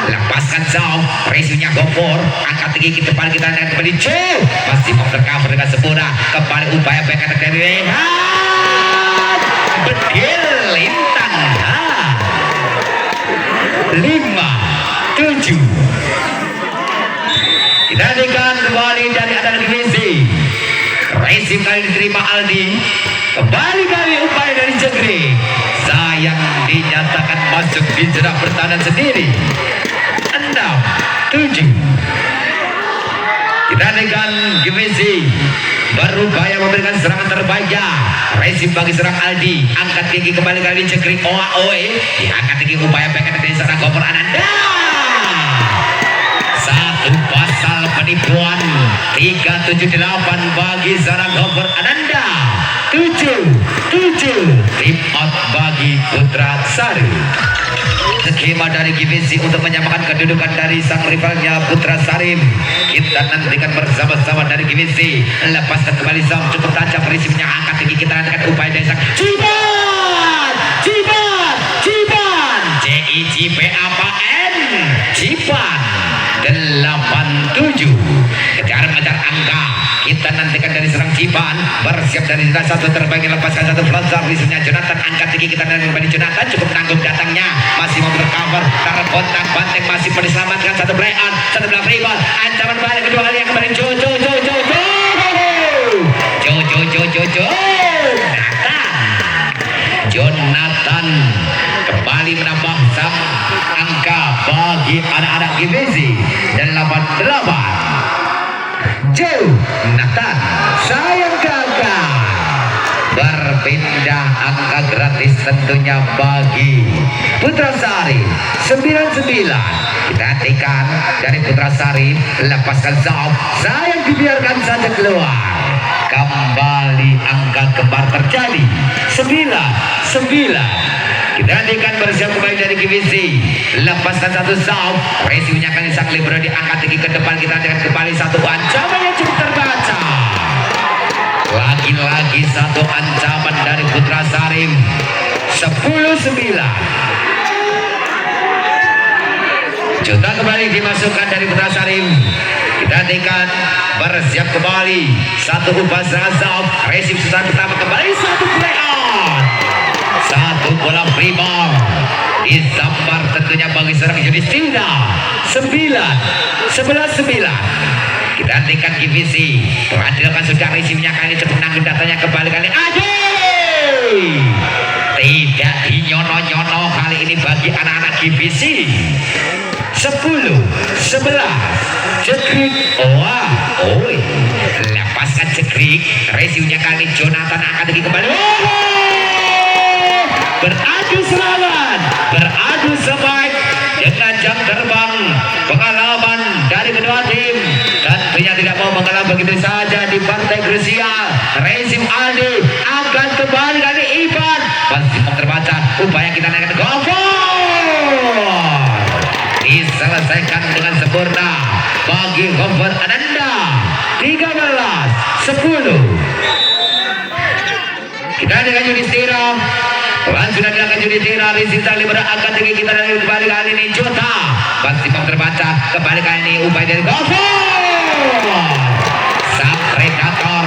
lepaskan zone, resipnya gopor, angkat tinggi ke depan, kita akan kembali Joe. Masih mau tercover dengan sempurna, kembali upaya back attack dari Rehan. Bedil lintang 5-7. Kita akan kembali dari atas divisi. Resip kali diterima Aldi, kembali kali upaya dari Jegri, sayang dinyatakan masuk di jerak pertahanan sendiri. 6-7. Kita dengan GWC berupaya memberikan serangan terbaiknya. Resip bagi serang Aldi, angkat tinggi kembali kali Jegri Oe, diangkat tinggi upaya back dari serang cover Ananda. Satu pasal penipuan 378 bagi seorang Gofur Ananda, 7 tim out bagi Putra Sari. Skema dari GBC untuk menyamakan kedudukan dari sang rivalnya Putra Sarim. Kita nantikan bersama-sama dari GBC. Lepaskan kembali Sam, cukup tajam prinsipnya, angkat tinggi, kita nantikan upaya dari sang Ciban CICPAPN Ciban 87. Kejar-kejar angka, kita nantikan dari serang Ciban, bersiap dari satu terbaik, lepaskan satu flanker risetnya Jonathan, angkat tinggi, kita nantikan kembali Jonathan, cukup menanggung datangnya, masih mau bercover, taruh kontak banteng, masih diselamatkan, satu play on, satu belah rebound, ancaman balik kedua kali yang kembali Jonathan kembali menambah sam angka bagi anak-anak GBC 88. Jonathan sayang gagal, berpindah angka gratis tentunya bagi Putra Sari 99. Kita hentikan dari Putra Sari, lepaskan Zaf, sayang dibiarkan saja keluar. Kembali angka kembar terjadi 99. Kita hentikan bersiap kembali dari GBC, lepaskan satu Zaf, resiunya kali sang libero diangkat tinggi ke depan. Kita hentikan kembali satu ancaman yang cukup terbaca. Lagi-lagi satu ancaman dari Putra Sarim 10-9. Juta kembali dimasukkan dari Putra Sarim. Kita hentikan bersiap kembali satu ubah Razaf, resip susah pertama kembali, satu play on, satu bola free ball disambar tentunya bagi seorang Yudhistira. 11-9. Kita hentikan GBC, dilakukan sudah resipnya kali ini, cukup nanggung datanya kembali kali Adi, tidak dinyono-nyono kali ini bagi anak-anak GBC. 10-11. Cekrik, lepaskan Cekrik, resiunya kali Jonathan angkat lagi kembali, beradu serangan, beradu sebaik dengan jam terbang pengalaman dari kedua tim. Tentunya tidak mau mengalah begitu saja di partai krusial. Rezim Aldi akan kembali kali Ivan, masih terbaca upaya kita naikkan Gofur, diselesaikan dengan sempurna bagi Gofur Ananda. 13-10. Kita dengan Yudhistira, sudah dilakukan Yudhistira, Rizita Libera angkat tinggi, kita dari kembali kali ini Jota, masih terbaca kembali kali ini upaya dari Gofur, sang predator,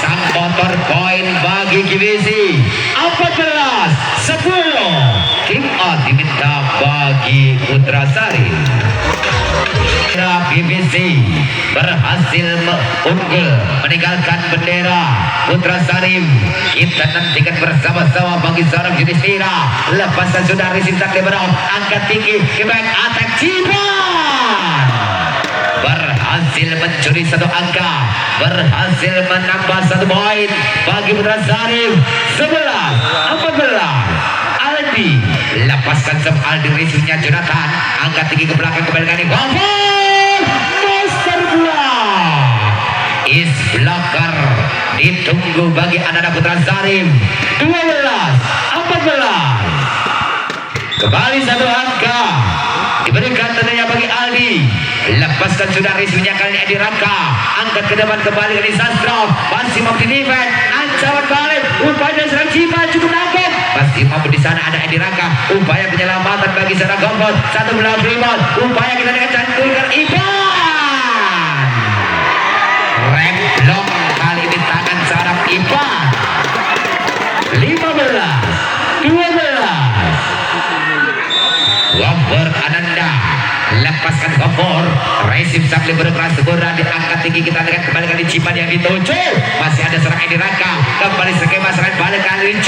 sang motor poin bagi GBC. 14-10. Tim out diminta bagi Putra Sari. GBC berhasil unggul meninggalkan bendera Putra Sarim. Kita nantikan bersama-sama bagi seorang Yudhistira, lepaskan sudah Rizita Libera, angkat tinggi, kebaik atak Ciban, berhasil mencuri satu angka, berhasil menambah satu poin bagi Putra Sarim. 11-14. Aldi, lepaskan Sam Aldi, risunya Jonathan, angkat tinggi ke belakang kembali kali Gofur, Master Block, is blocker ditunggu bagi anak-anak Putra Sarim. 12-14. Kembali satu angka diberikan tentunya bagi Aldi, lepaskan sudah risunya kali ini Edi Raka, angkat ke depan kembali kali Sastro, masih mampu di defense, ancaman balik, upaya serang Ciban cukup nangkep, masih mampu di sana ada Edi Raka, upaya penyelamatan bagi seorang Gofur, satu belah rebound, upaya kita dengan cantikkan Ivan, rem block kali ini tangan seorang Ivan. 15-12. Gofur Ananda, lepaskan Gofur, resip sakli berkeras segera diangkat tinggi, kita lihat kembali kali Ciban yang dituju, masih ada serang Edi Raka, kembali skema serang balik kali ini,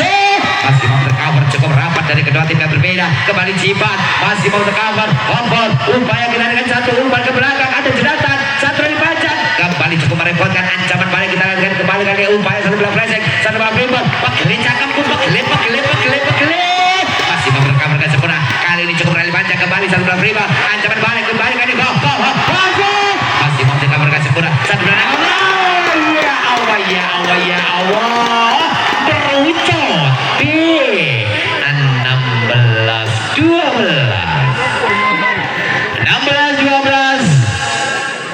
masih mau tercover cukup rapat dari kedua tim yang berbeda, kembali Ciban, masih mau tercover Gofur, upaya kita dengan satu umpan ke belakang, ada Jonathan, satu dari Pajan, kembali cukup merepotkan, ancaman balik kita lihat kembali kali upaya satu belah flashback, satu belah rebound, Pakli cakap pun Pakli, masih mau tercover dengan sempurna, kali ini cukup rally panjang, kembali satu belah rebound, ancaman balik kembali kali Gofur, masih mau tercover dengan berucot di 16-12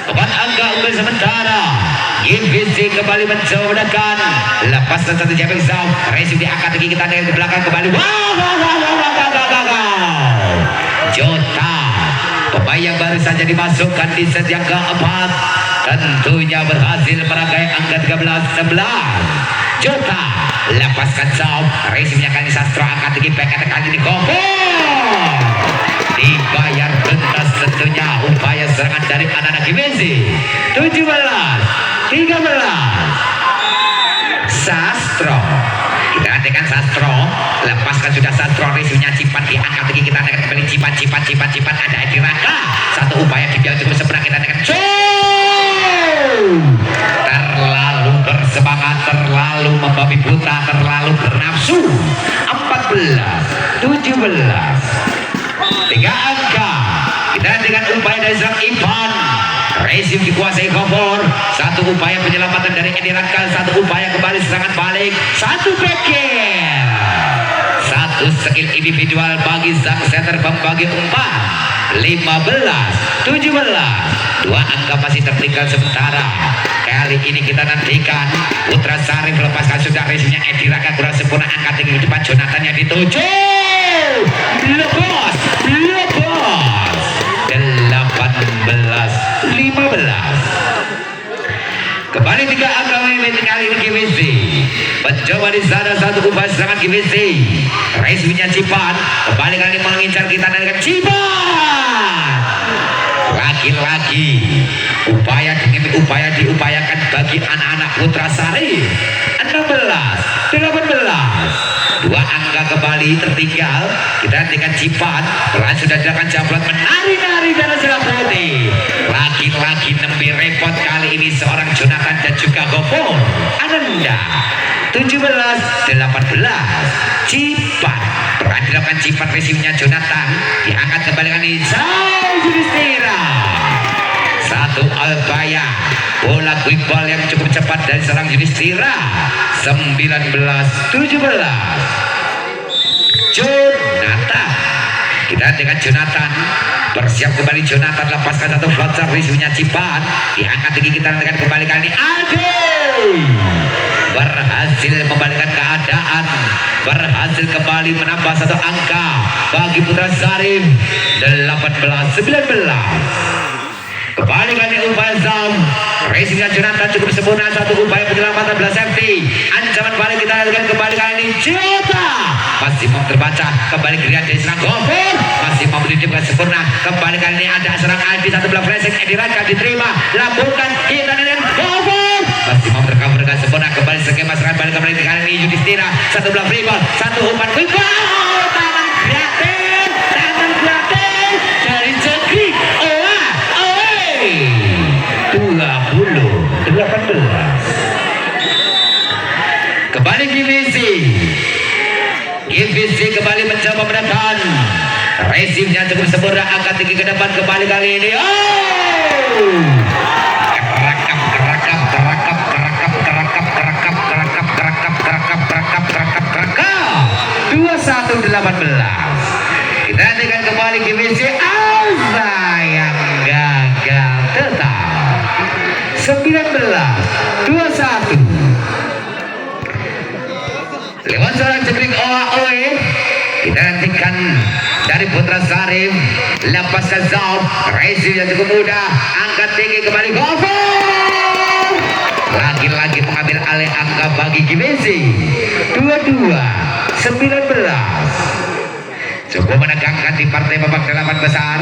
empat angka unggul sementara. GVC kembali mencoba menekan, lepaskan satu jabeng zam, Resim diangkat lagi kita dari belakang kembali. Jota pemain yang baru saja dimasukkan di set yang keempat tentunya berhasil merangkai angka 13-16. Jota lepaskan zam, Resimnya kali Sastro angkat lagi back attack kali ini gol. Dibayar tuntas tentunya upaya serangan dari anak-anak GVC. 17-13 Sastro, kita nantikan Sastro, lepaskan sudah Sastro, Resimnya Cipan diangkat lagi kita nantikan kembali Cipan ada Edi Raka, satu upaya dibilang cukup sempurna kita nantikan terlalu bersemangat, terlalu membabi buta, terlalu bernafsu. 14-17 tiga angka kita dengan upaya dari serang Ivan. Resim dikuasai Gofur, satu upaya penyelamatan dari Edi Raka, satu upaya kembali serangan balik, satu backer, satu skill individual bagi sang center pembagi umpan. 15-17 dua angka masih tertinggal sementara. Kali ini kita nantikan Putra Sari melepaskan sudah Resimnya Edi Raka kurang sempurna, angkat tinggi depan Jonathan yang dituju lepas 18-15 kembali tiga angka kali ini GVC mencoba di sana, satu upaya serangan GVC. Resimnya Cipan kembali kali mengincar kita dengan Cipan, lagi-lagi upaya diupayakan bagi anak-anak Putra Sari. 16-18 dua angka kembali tertinggal. Kita hentikan Cipan, pelan sudah dilakukan Jamblot menari-nari dalam selang putih. Lagi-lagi nembe repot kali ini seorang Jonathan dan juga Gofur Ananda. 17-18 Cipan, pelan dilakukan Cipan, Resimnya Jonathan diangkat kembali kali Judistira, satu albaya bola quick ball yang cukup cepat dari seorang Judistira. 19-17 Jonathan, kita dengan Jonathan bersiap kembali. Jonathan lepaskan satu floater, Resimnya Cipan diangkat tinggi kita dengan kembali kali ini Ade berhasil membalikan keadaan, berhasil kembali menambah satu angka bagi Putra Sarif. 18-19 kembali kali upaya Zam, Resimnya Jonathan cukup sempurna, satu upaya penyelamatan belas safety, ancaman balik kita lakukan kembali kali ini Jota masih mau terbaca, kembali geriat dari serang Gofur, masih mau dititipkan sempurna, kembali kali ini ada serang Aldi, satu belah flashing Edi Raka diterima, lambungkan kita dengan Gofur, masih mau tercover dengan sempurna, kembali skema serangan balik kembali kali ini Judistira, satu belah free ball, satu umpan quick ball, tangan gratis dari Cekri 20-18 kembali GVC kembali mencoba menekan. Resimnya cukup sempurna, angkat tinggi ke depan kembali kali ini. Kerakap 21-18 kita nantikan kembali GVC yang gagal tetap. 19-21 lewat seorang cekring OAOE kita nantikan dari Putra Sarif, lepaskan Zaum, Resim yang cukup mudah, angkat tinggi kembali Gofur, lagi-lagi mengambil alih angka bagi GVC. 22-19 cukup menegangkan di partai babak 8 besar.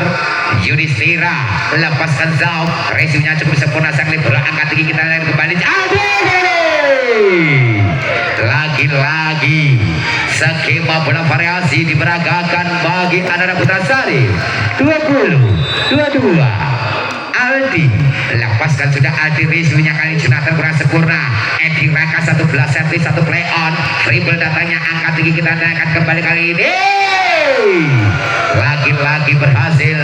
Yudhistira lepaskan Zaum, Resimnya cukup sempurna, sang libero angkat tinggi kita lihat kembali. Lagi-lagi skema bola variasi diberagakan bagi anak-anak Putra Sari. 20-22 Aldi lepaskan sudah Aldi, Resimnya kali Jonathan kurang sempurna, Edi Raka satu belas servis, satu play on, dribble datanya angkat tinggi kita akan kembali kali ini lagi-lagi berhasil.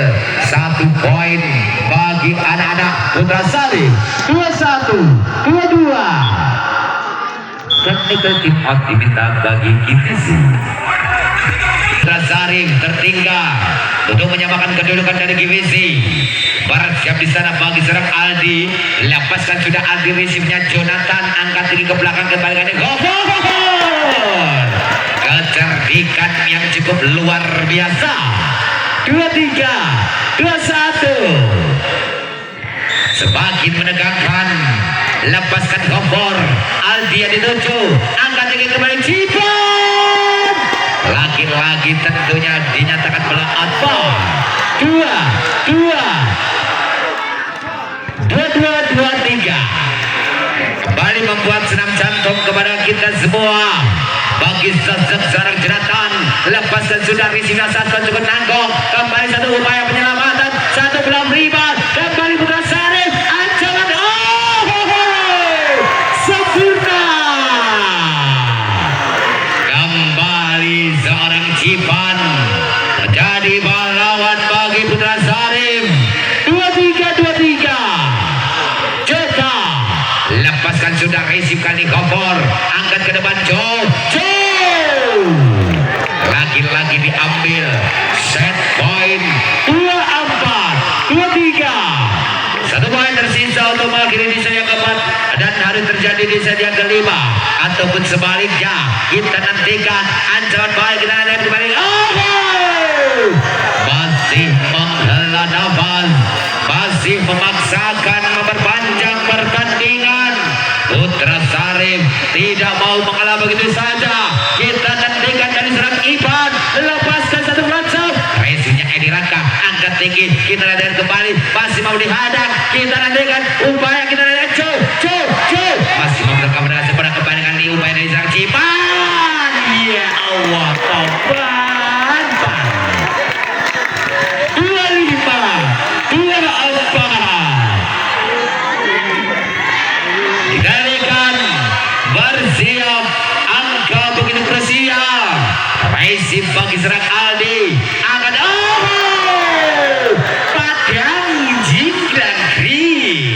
1 poin bagi anak-anak Putrasari. 21, 22. Technical team out diminta bagi Givisi. Putrasari tertinggal untuk menyamakan kedudukan dari Givisi. Bersiap di sana bagi serang Aldi. Lepaskan sudah Aldi, resipnya Jonathan angkat tinggi ke belakang kembali ke kecerdikan yang cukup luar biasa. 23, 21. Semakin menegangkan. Lepaskan kompor. Aldi yang dituju. Angkat tinggi kembali Cipan. Lagi-lagi tentunya dinyatakan bola outball. 22-23. Kembali membuat senam jantung kepada kita semua. Bagi seorang Jonathan, lepaskan sudah risihnya satu cukup nangkong. Kembali satu upaya penyelamatan, satu belum riba. Kembali Putrasari, ancaman sempurna. Kembali seorang Cipan menjadi pahlawan bagi Putrasari. 23-23. Jota lepaskan sudah risih kali kompor. Angkat ke depan Joe. Lagi-lagi diambil. Set point 24, 23. 1 poin tersisa untuk mengakhiri di set yang keempat dan harus terjadi di set yang kelima ataupun sebaliknya. Kita nantikan ancaman baik, kita nantikan kembali. Masih menghela nafas, masih memaksakan memperpanjang pertandingan. Putrasari tidak mau mengalah begitu saja. Kita nantikan dari serang Ivan. Lepaskan satu langsung. Resinya Edi Raka. Angkat tinggi. Kita nantikan kembali. Masih mau dihadang. Kita nantikan upaya. Kita nantikan Joe. Masih mau merekam dengan sepadan kembali kali upaya dari serang Cipan. Ya Allah, topan. 25, 24. Dikalikan bersiap, angka begitu bersiap. Resip bagi serang Aldi. Akan padang jingkran kri.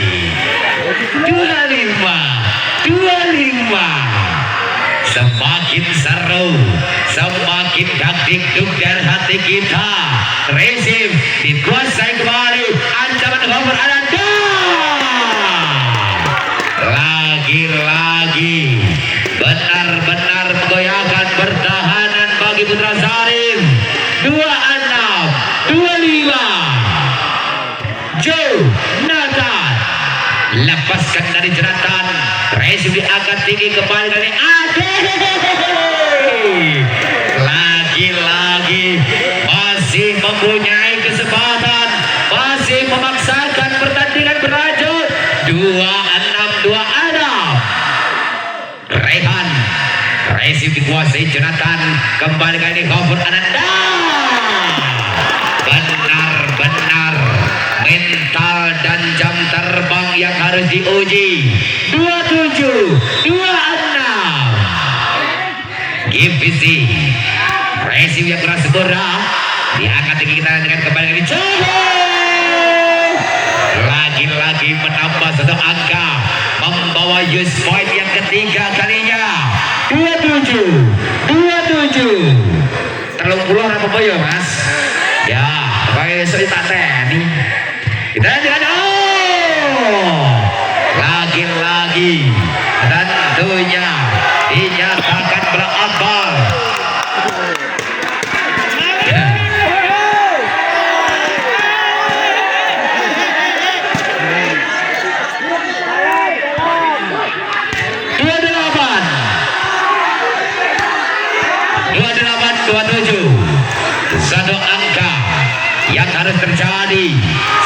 25. Semakin seru, semakin dakdikduk dari hati kita. Resip dikuasai kembali. Ancaman nomor Ananda. Lagi-lagi benar-benar menggoyahkan pertahanan bagi Putrasari. 26, 25. Joe Nathan lepaskan dari Jonathan. Resip diangkat tinggi kembali dari Ade. Lagi-lagi masih mempunyai kesempatan, masih memaksakan pertandingan berlanjut. 26-26. Rehan, resip dikuasai Jonathan. Kembali kali ini Gofur Ananda. Benar-benar mental dan jam terbang yang harus diuji. 27-26. Givisi, resip yang keras sempurna. Diangkat tinggi, kita dengan kembali kali coba. Lagi-lagi menambah satu angka, membawa use point yang ketiga kalinya. 27. Terlalu puluh apa boyo mas? Ya, pakai cerita teh. Kita dengan lagi-lagi tentunya dinyatakan berabal. Satu angka yang harus terjadi,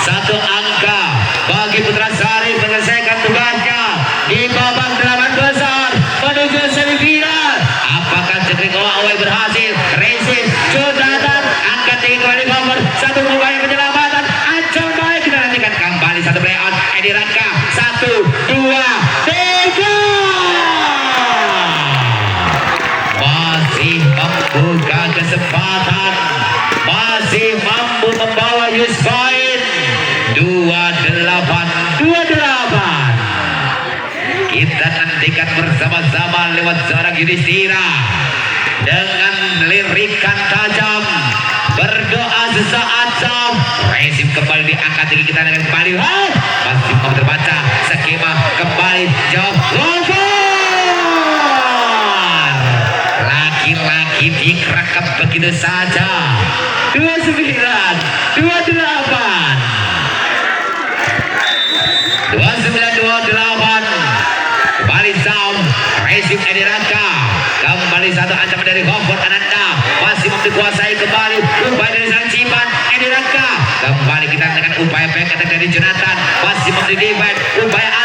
satu angka bagi Putrasari menyelesaikan tugasnya di babak 8 besar menuju semifinal. Apakah Cekring Awai berhasil? Racing Jonathan angkat tinggi kembali nomor satu upaya penyelamatan. Ancaman baik, kita nantikan kembali satu playout. Edi Rangka 1, 2, 3. Masih membuka kesempatan, masih kita nantikan bersama-sama lewat seorang Yudhistira dengan lirikan tajam, berdoa sesaat jam. Resim kembali diangkat tinggi, kita dengan kembali masih mau terbaca skema kembali jauh lagi-lagi dikerakam begitu saja. 29 28 kembali sound resim Edi Raka, kembali satu ancaman dari Gofur Ananda, masih dikuasai kembali upaya dari sang Cipan Edi Raka, kembali kita dengan upaya back attack dari Jonathan, masih memberi defense upaya